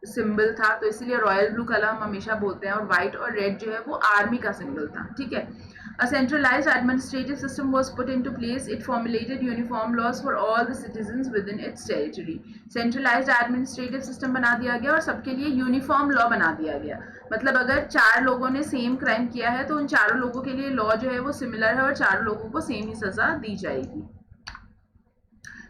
सिंबल था, तो इसीलिए रॉयल ब्लू कलर हम हमेशा बोलते हैं, और व्हाइट और रेड जो है वो आर्मी का सिंबल था, ठीक है। A centralized administrative system was put into place. It formulated uniform laws for all the citizens within its territory. Centralized administrative system बना दिया गया और सबके लिए यूनिफॉर्म लॉ बना दिया गया। मतलब अगर 4 लोगों ने सेम क्राइम किया है तो उन चारों लोगों के लिए लॉ जो है वो सिमिलर है और चारों लोगों को सेम ही सजा दी जाएगी।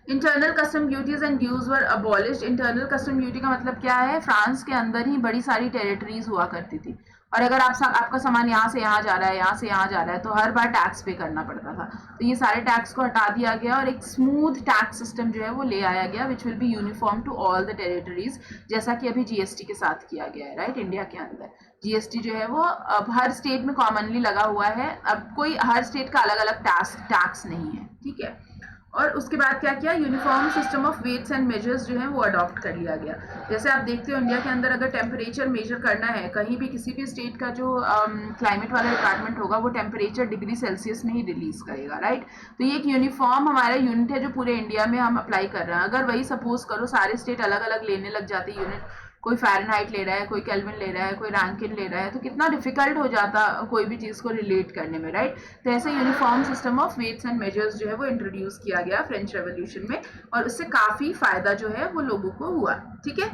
Internal custom duties and dues were abolished. Internal custom duty का मतलब क्या है, फ्रांस के अंदर ही बड़ी सारी टेरिटरीज हुआ करती थी और अगर आपका सामान यहाँ से यहाँ जा रहा है, यहाँ से यहाँ जा रहा है, तो हर बार टैक्स पे करना पड़ता था। तो ये सारे टैक्स को हटा दिया गया और एक स्मूथ टैक्स सिस्टम जो है वो ले आया गया, which will be uniform to all the territories, जैसा कि अभी जीएसटी के साथ किया गया है, राइट। इंडिया के अंदर जीएसटी जो है वो अब हर स्टेट में कॉमनली लगा हुआ है, अब कोई हर स्टेट का अलग अलग टैक्स नहीं है, ठीक है। और उसके बाद क्या किया, uniform system of weights and measures जो है वो अडॉप्ट कर लिया गया। जैसे आप देखते हो इंडिया के अंदर अगर टेम्परेचर मेजर करना है, कहीं भी किसी भी स्टेट का जो क्लाइमेट वाला डिपार्टमेंट होगा वो टेम्परेचर डिग्री सेल्सियस में ही रिलीज करेगा, राइट। तो ये एक यूनिफॉर्म हमारा यूनिट है जो पूरे इंडिया में हम अप्लाई कर रहे हैं। अगर वही सपोज करो सारे स्टेट अलग अलग लेने लग जाते यूनिट, कोई फ़ारेनहाइट ले रहा है, कोई केल्विन ले रहा है, कोई रैंकिन ले रहा है, तो कितना डिफिकल्ट हो जाता कोई भी चीज़ को रिलेट करने में, राइट। तो ऐसे uniform system of weights and measures जो है वो इंट्रोड्यूस किया गया फ्रेंच रेवोल्यूशन में और उससे काफ़ी फायदा जो है वो लोगों को हुआ, ठीक है।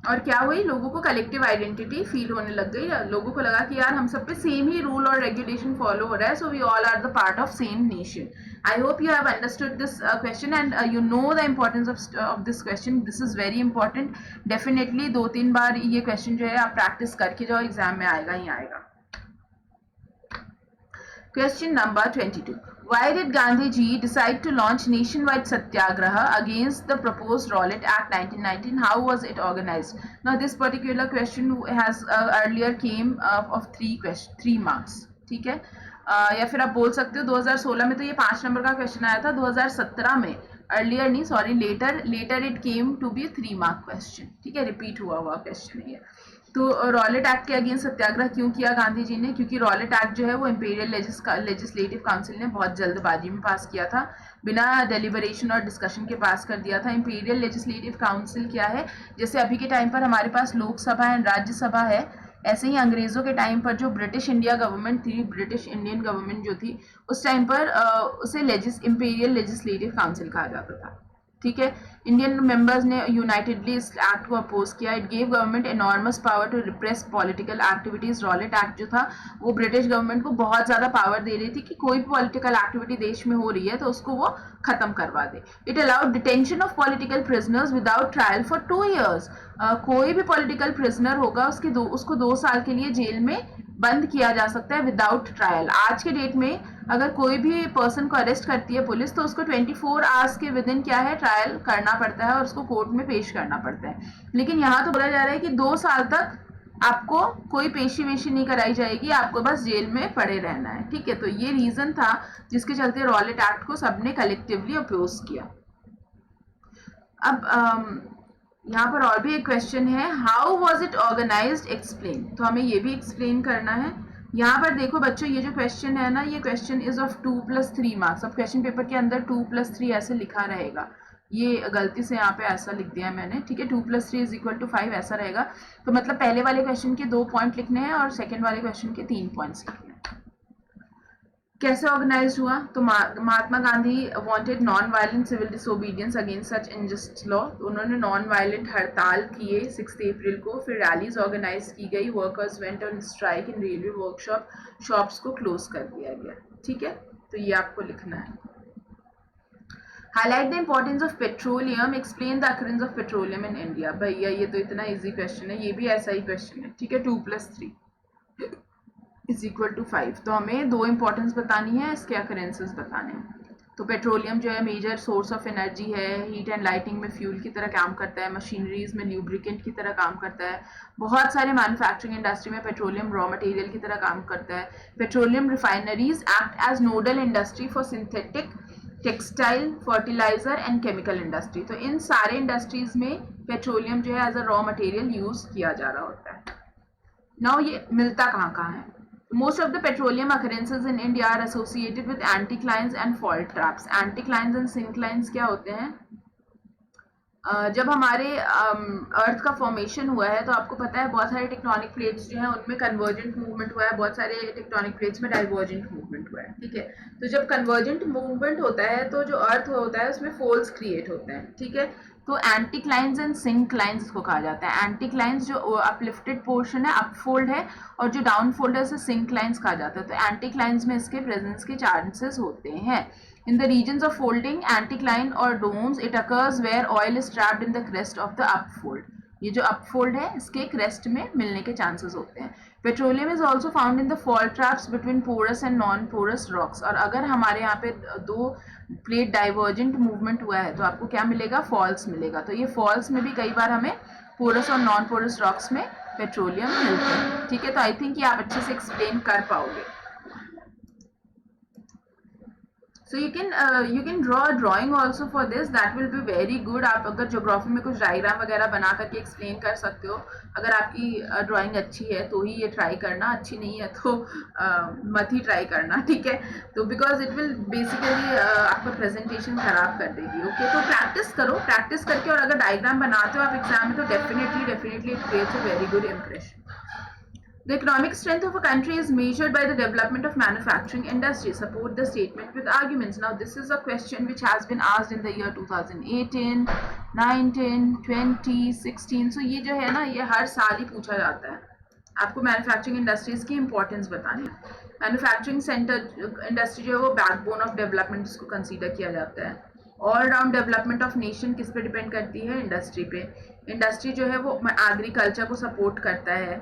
और क्या हुई, लोगों को कलेक्टिव आइडेंटिटी फील होने लग गई, लोगों को लगा कि यार हम सब पे सेम ही रूल और रेगुलेशन फॉलो हो रहा है, so we all are the part of same nation. I hope you have understood this question and you know the importance of this question. This is very important, definitely 2-3 बार ये क्वेश्चन जो है आप प्रैक्टिस करके जाओ, एग्जाम में आएगा ही आएगा। Question number 22. Why did Gandhi ji decide to launch nationwide satyagraha against the proposed Rowlatt Act 1919? How was it organized? Now this particular question has earlier came of 3 marks. ठीक है, या फिर आप बोल सकते हो 2016 में तो ये 5 नंबर का क्वेश्चन आया था, 2017 में अर्लियर नहीं sorry later it came to be 3 mark question, ठीक है, रिपीट हुआ क्वेश्चन है ये। तो रॉलेट एक्ट के अगेंस्ट सत्याग्रह क्यों किया गांधी जी ने, क्योंकि रॉलेट एक्ट जो है वो इंपीरियल लेजिस्लेटिव काउंसिल ने बहुत जल्दबाजी में पास किया था, बिना डेलिबरेशन और डिस्कशन के पास कर दिया था। इंपीरियल लेजिस्लेटिव काउंसिल क्या है, जैसे अभी के टाइम पर हमारे पास लोकसभा एंड राज्यसभा है, ऐसे ही अंग्रेजों के टाइम पर जो ब्रिटिश इंडिया गवर्नमेंट थी, ब्रिटिश इंडियन गवर्नमेंट जो थी उस टाइम पर उसे इंपीरियल लेजिस्लेटिव काउंसिल कहा जाता था, ठीक है। इंडियन मेंबर्स ने यूनाइटेडली इस एक्ट को अपोज किया। It gave government enormous power to repress political activities. Rowlatt act जो था वो ब्रिटिश गवर्नमेंट को बहुत ज़्यादा पावर दे रही थी कि कोई भी पॉलिटिकल एक्टिविटी देश में हो रही है तो उसको वो खत्म करवा दे। It allowed detention of political prisoners without trial for 2 years। कोई भी पॉलिटिकल प्रिजनर होगा उसको 2 साल के लिए जेल में बंद किया जा सकता है विदाउट ट्रायल। आज के डेट में अगर कोई भी पर्सन को अरेस्ट करती है पुलिस तो उसको 24 आवर्स के विद इन क्या है, ट्रायल करना पड़ता है और उसको कोर्ट में पेश करना पड़ता है। लेकिन यहाँ तो बोला जा रहा है कि 2 साल तक आपको कोई पेशी वेशी नहीं कराई जाएगी, आपको बस जेल में पड़े रहना है, ठीक है। तो ये रीजन था जिसके चलते रॉलेट एक्ट को सबने कलेक्टिवली अपोज किया। अब यहाँ पर और भी एक क्वेश्चन है, how was it organised, explain. तो हमें ये भी एक्सप्लेन करना है। यहाँ पर देखो बच्चों, ये जो क्वेश्चन है ना, ये क्वेश्चन इज ऑफ 2+3 मार्क्स। अब क्वेश्चन पेपर के अंदर 2+3 ऐसे लिखा रहेगा, ये गलती से यहाँ पे ऐसा लिख दिया मैंने, ठीक है। 2+3=5 ऐसा रहेगा। तो मतलब पहले वाले क्वेश्चन के 2 पॉइंट लिखने हैं और सेकेंड वाले क्वेश्चन के 3 पॉइंट्स लिखने हैं। कैसे ऑर्गेनाइज हुआ? तो Mahatma Gandhi wanted non violent civil disobedience against such unjust law. तो उन्होंने नॉन वायलेंट हड़ताल किए 6 अप्रैल को। फिर रैलीज ऑर्गेनाइज की गई, workers went on strike in railway workshop, shops को क्लोज कर दिया गया, ठीक है। तो ये आपको लिखना है। Highlight the importance of petroleum, explain the occurrence of petroleum in India. भैया ये तो इतना इजी क्वेश्चन है, ये भी ऐसा ही क्वेश्चन है, ठीक है। 2+3=5। तो हमें 2 इंपॉर्टेंस बतानी है, इसके अकरेंसेस बताने हैं। तो पेट्रोलियम जो है मेजर सोर्स ऑफ एनर्जी है, हीट एंड लाइटिंग में फ्यूल की तरह काम करता है, मशीनरीज में ल्यूब्रिकेंट की तरह काम करता है, बहुत सारे मैन्युफैक्चरिंग इंडस्ट्री में पेट्रोलियम रॉ मटेरियल की तरह काम करता है। Petroleum refineries act as nodal industry for synthetic, textile, fertiliser and chemical industry. तो इन सारे इंडस्ट्रीज में पेट्रोलियम जो है as a raw material use किया जा रहा होता है। नाउ ये मिलता कहाँ कहाँ है? Most of the petroleum occurrences in India are associated with anticlines and fault traps. Anticlines and synclines क्या होते हैं? जब हमारे अर्थ का फॉर्मेशन हुआ है तो आपको पता है बहुत सारे टेक्टोनिक प्लेट्स जो हैं उनमें कन्वर्जेंट मूवमेंट हुआ है, बहुत सारे टेक्टोनिक प्लेट्स में डाइवर्जेंट मूवमेंट हुआ है, ठीक है। तो जब कन्वर्जेंट मूवमेंट होता है तो जो अर्थ होता है उसमें फोल्स क्रिएट होते हैं, ठीक है। तो एंटीक्लाइंस एंड सिंक्लाइंस इसको कहा जाता है। एंटीक्लाइंस जो अपलिफ्टेड पोर्शन है, अपफोल्ड है, और जो डाउनफोल्ड है उसे सिंक्लाइंस कहा जाता है। तो एंटीक्लाइंस में इसके प्रेजेंस के चांसेस होते हैं। In the regions of folding, anticline or domes, it occurs where oil is trapped in the crest of the upfold. ये जो upfold है इसके crest में मिलने के chances होते हैं। Petroleum is also found in the fault traps between porous and non-porous rocks. और अगर हमारे यहाँ पे 2 प्लेट डाइवर्जेंट मूवमेंट हुआ है तो आपको क्या मिलेगा? फॉल्स मिलेगा। तो ये फॉल्स में भी कई बार हमें पोरस और नॉन पोरस रॉक्स में पेट्रोलियम मिलते हैं, ठीक है। तो आई थिंक ये आप अच्छे से एक्सप्लेन कर पाओगे। So you can draw a drawing also for this, that will be very good. आप अगर ज्योग्राफी में कुछ डायग्राम वगैरह बना करके एक्सप्लेन कर सकते हो। अगर आपकी ड्राइंग अच्छी है तो ही ये ट्राई करना, अच्छी नहीं है तो मत ही ट्राई करना, ठीक है। तो बिकॉज इट विल बेसिकली आपका प्रेजेंटेशन खराब कर देगी, ओके। तो प्रैक्टिस करो, प्रैक्टिस करके, और अगर डायग्राम बनाते हो आप एग्जाम में तो definitely it creates a very good impression. The economic strength of a country is measured by the development of manufacturing industry. Support the statement with arguments. Now, this is a question which has been asked in the year 2018, 19, 20, 16. So, ये जो है ना, ये हर साल ही पूछा जाता है। आपको मैन्युफैक्चरिंग इंडस्ट्रीज की इंपॉर्टेंस बतानी है। मैन्युफैक्चरिंग सेंटर इंडस्ट्री जो है वो बैकबोन ऑफ डेवलपमेंट इसको कंसीडर किया जाता है। All round development of nation किस पे डिपेंड करती है? इंडस्ट्री पे। इंडस्ट्री जो है वो एग्रीकल्चर को सपोर्ट करता है,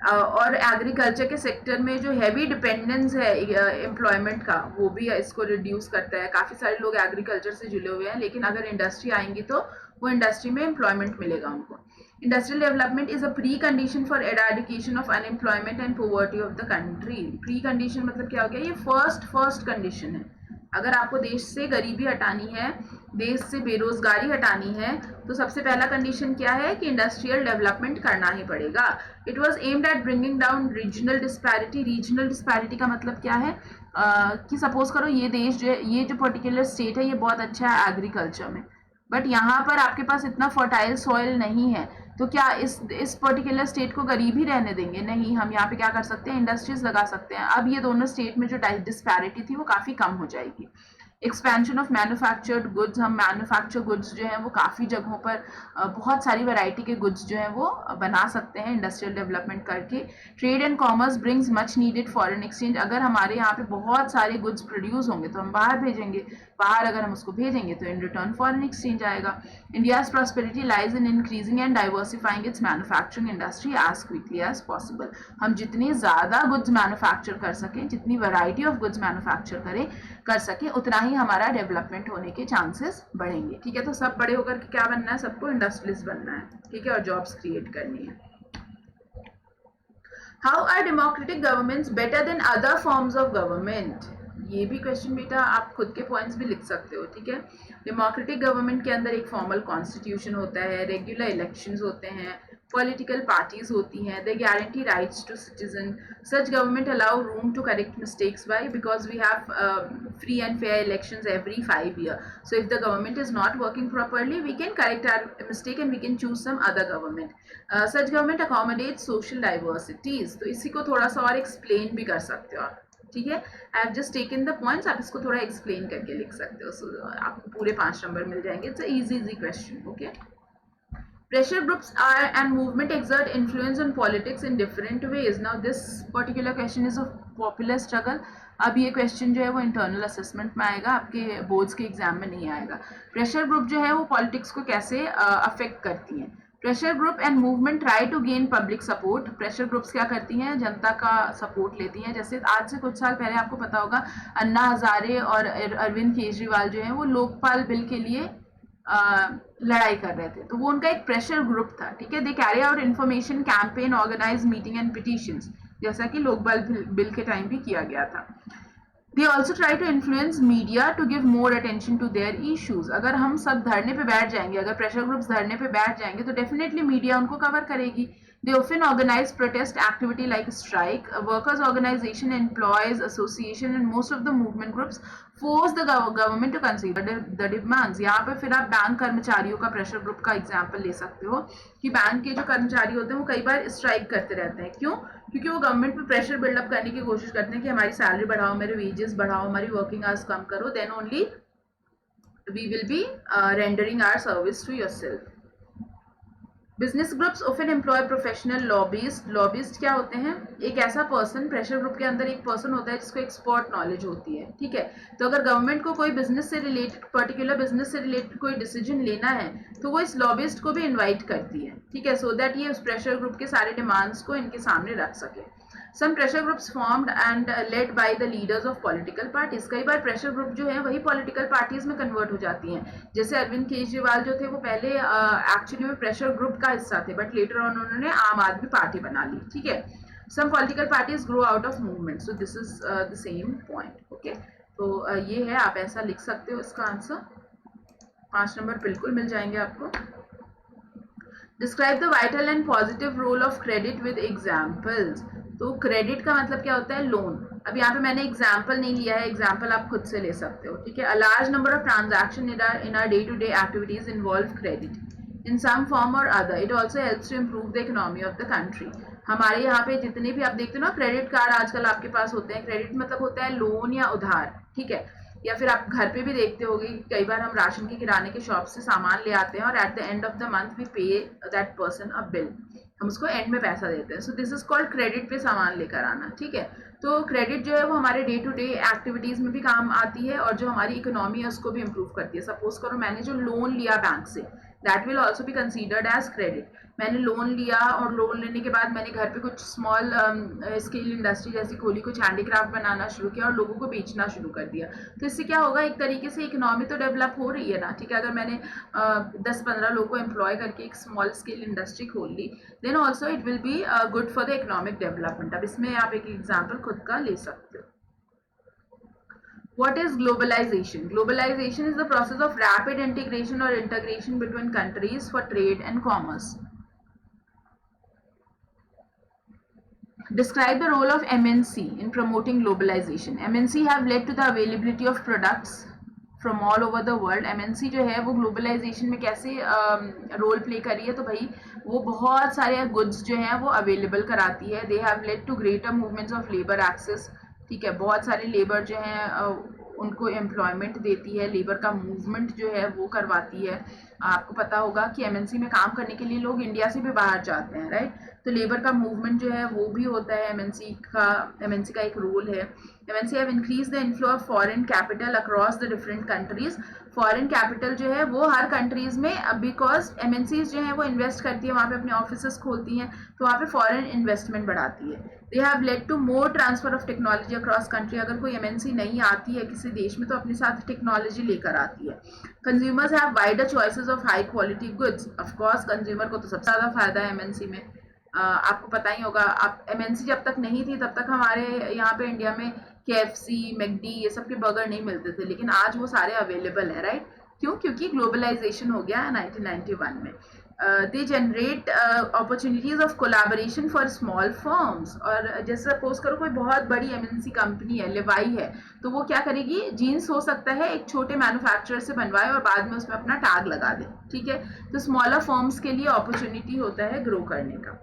और एग्रीकल्चर के सेक्टर में जो हैवी डिपेंडेंस है एम्प्लॉयमेंट का, वो भी इसको रिड्यूस करता है। काफ़ी सारे लोग एग्रीकल्चर से जुड़े हुए हैं, लेकिन अगर इंडस्ट्री आएंगी तो वो इंडस्ट्री में एम्प्लॉयमेंट मिलेगा उनको। Industrial development is a pre condition for eradication of unemployment and poverty of the country. Pre condition मतलब क्या हो गया? ये फर्स्ट कंडीशन है। अगर आपको देश से गरीबी हटानी है, देश से बेरोजगारी हटानी है, तो सबसे पहला कंडीशन क्या है? कि इंडस्ट्रियल डेवलपमेंट करना ही पड़ेगा। It was aimed at bringing down regional disparity. Regional disparity का मतलब क्या है? कि सपोज करो ये देश जो है, ये जो पर्टिकुलर स्टेट है, ये बहुत अच्छा है एग्रीकल्चर में, बट यहाँ पर आपके पास इतना फर्टाइल सॉइल नहीं है, तो क्या इस पर्टिकुलर स्टेट को गरीब ही रहने देंगे? नहीं, हम यहाँ पे क्या कर सकते हैं? इंडस्ट्रीज लगा सकते हैं। अब ये दोनों स्टेट में जो डिस्पैरिटी थी वो काफ़ी कम हो जाएगी। एक्सपेंशन ऑफ मैन्युफैक्चर्ड गुड्स, हम मैन्युफैक्चर गुड्स जो हैं वो काफ़ी जगहों पर बहुत सारी वैरायटी के गुड्स जो हैं वो बना सकते हैं इंडस्ट्रियल डेवलपमेंट करके। Trade and commerce brings much needed foreign exchange. अगर हमारे यहाँ पे बहुत सारे गुड्स प्रोड्यूस होंगे तो हम बाहर भेजेंगे, बाहर अगर हम उसको भेजेंगे तो इन रिटर्न फॉरेन एक्सचेंज आएगा। India's prosperity lies in increasing and diversifying its manufacturing industry as quickly as possible. हम जितनी ज़्यादा गुड्स मैन्युफैक्चर कर सकें, जितनी वैरायटी ऑफ गुड्स मैन्युफैक्चर कर सकें, उतना ही हमारा डेवलपमेंट होने के चांसेस बढ़ेंगे, ठीक है। तो सब बड़े होकर के क्या बनना है? सबको इंडस्ट्रियलिस्ट बनना है, ठीक है, और जॉब्स क्रिएट करनी है। How are democratic governments better than other forms of government? ये भी क्वेश्चन बेटा आप खुद के पॉइंट्स भी लिख सकते हो, ठीक है। डेमोक्रेटिक गवर्नमेंट के अंदर एक फॉर्मल कॉन्स्टिट्यूशन होता है, रेगुलर इलेक्शंस होते हैं, पॉलिटिकल पार्टीज होती हैं, they guarantee rights to citizen, such government allow room to correct mistakes, why because we have free and fair elections every 5 years. So if the government is not working properly, we can correct our mistake and we can choose some other government. Such government accommodates social diversities. तो इसी को थोड़ा सा और एक्सप्लेन भी कर सकते हो आप, ठीक है। I have just taken the points, आप इसको थोड़ा एक्सप्लेन करके लिख सकते हो। So, आपको पूरे 5 नंबर मिल जाएंगे। It's easy question, okay. Pressure groups are and movement exert influence on politics in different ways. Now this particular question is of popular struggle. अब ये क्वेश्चन जो है वो इंटरनल असेसमेंट में आएगा, आपके बोर्ड्स के एग्जाम में नहीं आएगा। प्रेशर ग्रुप जो है वो पॉलिटिक्स को कैसे अफेक्ट करती हैं। Pressure group and movement try to gain public support. Pressure groups क्या करती हैं, जनता का सपोर्ट लेती हैं। जैसे आज से कुछ साल पहले आपको पता होगा अन्ना हजारे और अरविंद केजरीवाल जो है वो लोकपाल बिल के लिए लड़ाई कर रहे थे, तो वो उनका एक प्रेशर ग्रुप था, ठीक है। They carry out information campaign, organise meeting and petitions, जैसा कि लोकपाल बिल के टाइम भी किया गया था। They also try to influence media to give more attention to their issues. अगर हम सब धरने पे बैठ जाएंगे, अगर प्रेशर ग्रुप्स धरने पे बैठ जाएंगे तो डेफिनेटली मीडिया उनको कवर करेगी। They often organize protest activity like strike. A workers' organization, employees association, and most of the movement groups force the government to consider the demands. यहाँ पे फिर आप बैंक कर्मचारियों का प्रेशर ग्रुप का एग्जाम्पल ले सकते हो कि बैंक के जो कर्मचारी होते हैं वो कई बार स्ट्राइक करते रहते हैं। क्यों? क्योंकि वो गवर्नमेंट पे प्रेशर बिल्डअप करने की कोशिश करते हैं कि हमारी सैलरी बढ़ाओ, मेरे वेजेस बढ़ाओ, हमारी वर्किंग आवर्स कम करो, then only we will be rendering our service to yourself. Business groups often employ professional lobbyist. Lobbyist क्या होते हैं, एक ऐसा पर्सन, प्रेशर ग्रुप के अंदर एक पर्सन होता है जिसको एक्सपर्ट नॉलेज होती है, ठीक है। तो अगर गवर्नमेंट को कोई बिजनेस से रिलेटेड, पर्टिकुलर बिजनेस से रिलेटेड कोई डिसीजन लेना है तो वो इस लॉबिस्ट को भी इन्वाइट करती है, ठीक है, सो दैट ये उस प्रेशर ग्रुप के सारे डिमांड्स को इनके सामने रख सके। Some pressure groups formed and led by the leaders of political parties. कई बार प्रेशर ग्रुप जो है वही पॉलिटिकल पार्टीज में कन्वर्ट हो जाती हैं। जैसे अरविंद केजरीवाल जो थे वो पहले एक्चुअली में प्रेशर ग्रुप का हिस्सा थे, बट लेटर ऑन उन्होंने आम आदमी पार्टी बना ली, ठीक है। Some political parties grow out of movement, so this is the same point, okay. तो ये है, आप ऐसा लिख सकते हो इसका आंसर। 5 नंबर बिल्कुल मिल जाएंगे आपको। Describe the vital and positive role of credit with examples. तो क्रेडिट का मतलब क्या होता है, लोन। अब यहाँ पे मैंने एग्जाम्पल नहीं लिया है, एग्जाम्पल आप खुद से ले सकते हो, ठीक है। A large number of transaction in our day to day activities involve credit in some form or other. It also helps to improve the economy of the country. हमारे यहाँ पे जितने भी आप देखते हो ना क्रेडिट कार्ड आजकल आपके पास होते हैं, क्रेडिट मतलब होता है लोन या उधार, ठीक है। या फिर आप घर पे भी देखते होगे कई बार हम राशन के किराने के शॉप से सामान ले आते हैं और at the end of the month we pay that person a bill, हम उसको एंड में पैसा देते हैं। So this is called credit पे सामान लेकर आना, ठीक है। तो क्रेडिट जो है वो हमारे डे टू डे एक्टिविटीज में भी काम आती है और जो हमारी इकोनॉमी है उसको भी इम्प्रूव करती है। सपोज करो मैंने जो लोन लिया बैंक से, that will also be considered as credit. मैंने लोन लिया और लोन लेने के बाद मैंने घर पे कुछ स्मॉल स्केल इंडस्ट्री जैसी खोली, कुछ हैंडीक्राफ्ट बनाना शुरू किया और लोगों को बेचना शुरू कर दिया। तो इससे क्या होगा, एक तरीके से इकोनॉमी तो डेवलप हो रही है ना, ठीक है। अगर मैंने 10-15 लोगों को एम्प्लॉय करके एक स्मॉल स्केल इंडस्ट्री खोल ली, then also it will be good for the economic development. अब इसमें आप एक एग्जाम्पल खुद का ले सकते हो। What is globalization? Globalization is the process of rapid integration or integration between countries for trade and commerce. Describe the role of MNC in promoting globalization. MNC have led to the availability of products from all over the world. MNC जो है वो ग्लोबलाइजेशन में कैसे रोल प्ले कर रही है, तो भाई वो बहुत सारे गुड्स जो हैं वो अवेलेबल कराती है। They have led to greater movements of labour access, ठीक है। बहुत सारे लेबर जो हैं उनको एम्प्लॉयमेंट देती है, लेबर का मूवमेंट जो है वो करवाती है। आपको पता होगा कि एमएनसी में काम करने के लिए लोग इंडिया से भी बाहर जाते हैं, राइट। तो लेबर का मूवमेंट जो है वो भी होता है, एमएनसी का एक रोल है। MNC have increase the inflow of foreign capital across the different countries. Foreign capital जो है वो हर कंट्रीज में, बिकॉज एमएनसीज जो है वो इन्वेस्ट करती है, वहाँ पे अपने ऑफिसेस खोलती हैं, तो वहाँ पे फॉरेन इन्वेस्टमेंट बढ़ाती है। They have led to more transfer of technology across country. अगर कोई एमएनसी नहीं आती है किसी देश में तो अपने साथ टेक्नोलॉजी लेकर आती है। Consumers have wider choices of high quality goods. Of course consumer को तो सबसे ज़्यादा फायदा है एमएनसी में। आपको पता ही होगा, आप एमएनसी जब तक नहीं थी तब तक हमारे यहाँ पे इंडिया में KFC, मैकडी ये सब के बर्गर नहीं मिलते थे, लेकिन आज वो सारे अवेलेबल है, राइट? क्यों? क्योंकि ग्लोबलाइजेशन हो गया है 1991 में। They generate opportunities of collaboration for small firms. और जैसे सपोज करो कोई बहुत बड़ी एमएनसी कंपनी है, लेवाई है, तो वो क्या करेगी, जीन्स हो सकता है एक छोटे मैन्युफैक्चरर से बनवाए और बाद में उसमें अपना टैग लगा दे, ठीक है? तो स्मॉलर फर्म्स के लिए अपॉर्चुनिटी होता है ग्रो करने का।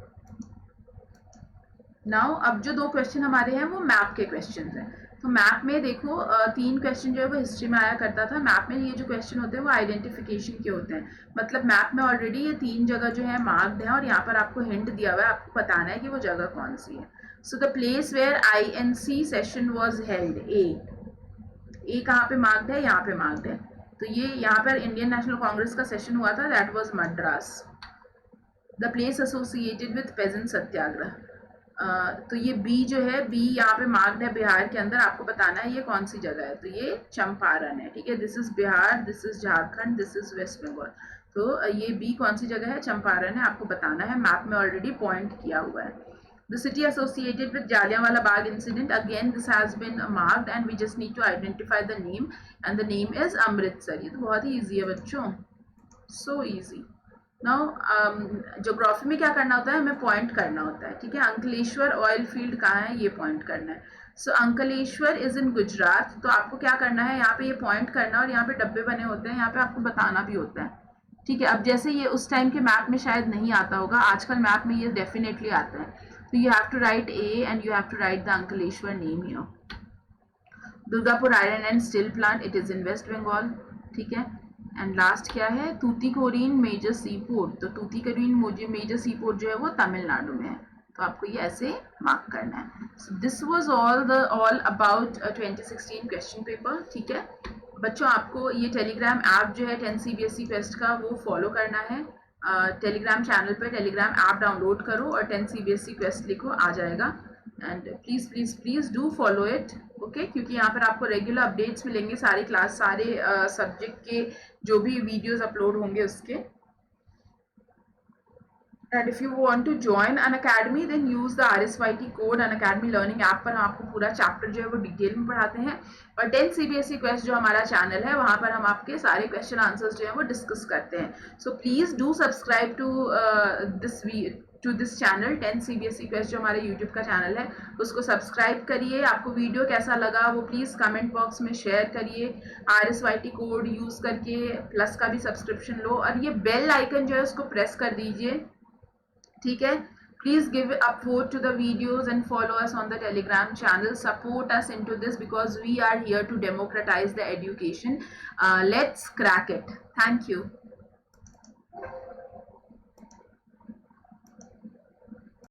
नाउ अब जो 2 क्वेश्चन हमारे हैं वो मैप के क्वेश्चन हैं। तो मैप में देखो 3 क्वेश्चन जो है वो हिस्ट्री में आया करता था। मैप में ये जो क्वेश्चन होते हैं वो आइडेंटिफिकेशन के होते हैं। मतलब मैप में ऑलरेडी ये 3 जगह जो है मार्क्ड है और यहाँ पर आपको हिंट दिया हुआ है, आपको बताना है कि वो जगह कौन सी है। So the place where INC session was held, ए कहाँ पे मार्क्ड है, यहाँ पे मार्क्ड है। तो ये यहाँ पर इंडियन नेशनल कांग्रेस का सेशन हुआ था, that was Madras. The place associated with peasant satyagraha, तो ये बी जो है, बी यहाँ पे मार्क्ड है बिहार के अंदर, आपको बताना है ये कौन सी जगह है। तो ये चंपारण है, ठीक है? This is Bihar, this is Jharkhand, this is west Bengal. तो ये बी कौन सी जगह है, चंपारण है, आपको बताना है। मैप में ऑलरेडी पॉइंट किया हुआ है। The city associated with Jallianwala Bagh incident, again this has been marked and we just need to identify the name and the name is Amritsar. ये तो बहुत ही ईजी है बच्चों, सो ईजी। नाउ ज्योग्राफी में क्या करना होता है, हमें पॉइंट करना होता है, ठीक है? अंकलेश्वर ऑयल फील्ड कहाँ है, ये पॉइंट करना है। सो अंकलेश्वर इज इन गुजरात। तो आपको क्या करना है, यहाँ पे ये पॉइंट करना है और यहाँ पे डब्बे बने होते हैं, यहाँ पे आपको बताना भी होता है, ठीक है? अब जैसे ये उस टाइम के मैप में शायद नहीं आता होगा, आजकल मैप में ये डेफिनेटली आता है। तो you have to write a and you have to write the Ankleshwar name here. Durgapur iron and steel plant, it is in west Bengal, ठीक है? एंड लास्ट क्या है, तूतीकोरिन मेजर सी पोर्ट। तो तूतीकोरिन मेजर सी पोर्ट जो है वो तमिलनाडु में है। तो आपको ये ऐसे मार्क करना है। So this was all about 2016 question paper, ठीक है बच्चों? आपको ये टेलीग्राम ऐप जो है 10 CBSE क्वेस्ट का वो फॉलो करना है। टेलीग्राम चैनल पे टेलीग्राम ऐप डाउनलोड करो और 10 CBSE क्वेस्ट लिखो, आ जाएगा। And please please please do follow it, okay? क्योंकि यहाँ पर आपको रेगुलर अपडेट्स मिलेंगे, सारी क्लास, सारे सब्जेक्ट के जो भी वीडियोस अपलोड होंगे उसके। And if you want to join Unacademy then use the RSYT code. Unacademy learning app पर हम आपको पूरा चैप्टर जो है वो डिटेल में पढ़ाते हैं। और 10 CBSE क्वेस्ट जो हमारा चैनल है वहाँ पर हम आपके सारे क्वेश्चन आंसर्स जो है वो डिस्कस करते हैं। So please do subscribe to this channel 10 CBSE quest, जो हमारे यूट्यूब का चैनल है उसको सब्सक्राइब करिए। आपको वीडियो कैसा लगा वो प्लीज़ कमेंट बॉक्स में शेयर करिए। RSYT कोड यूज़ करके प्लस का भी सब्सक्रिप्शन लो और ये बेल आइकन जो है उसको प्रेस कर दीजिए, ठीक है? Please give a vote to the videos and follow us on the Telegram channel. Support us into this because we are here to democratize the education. Let's crack it. Thank you.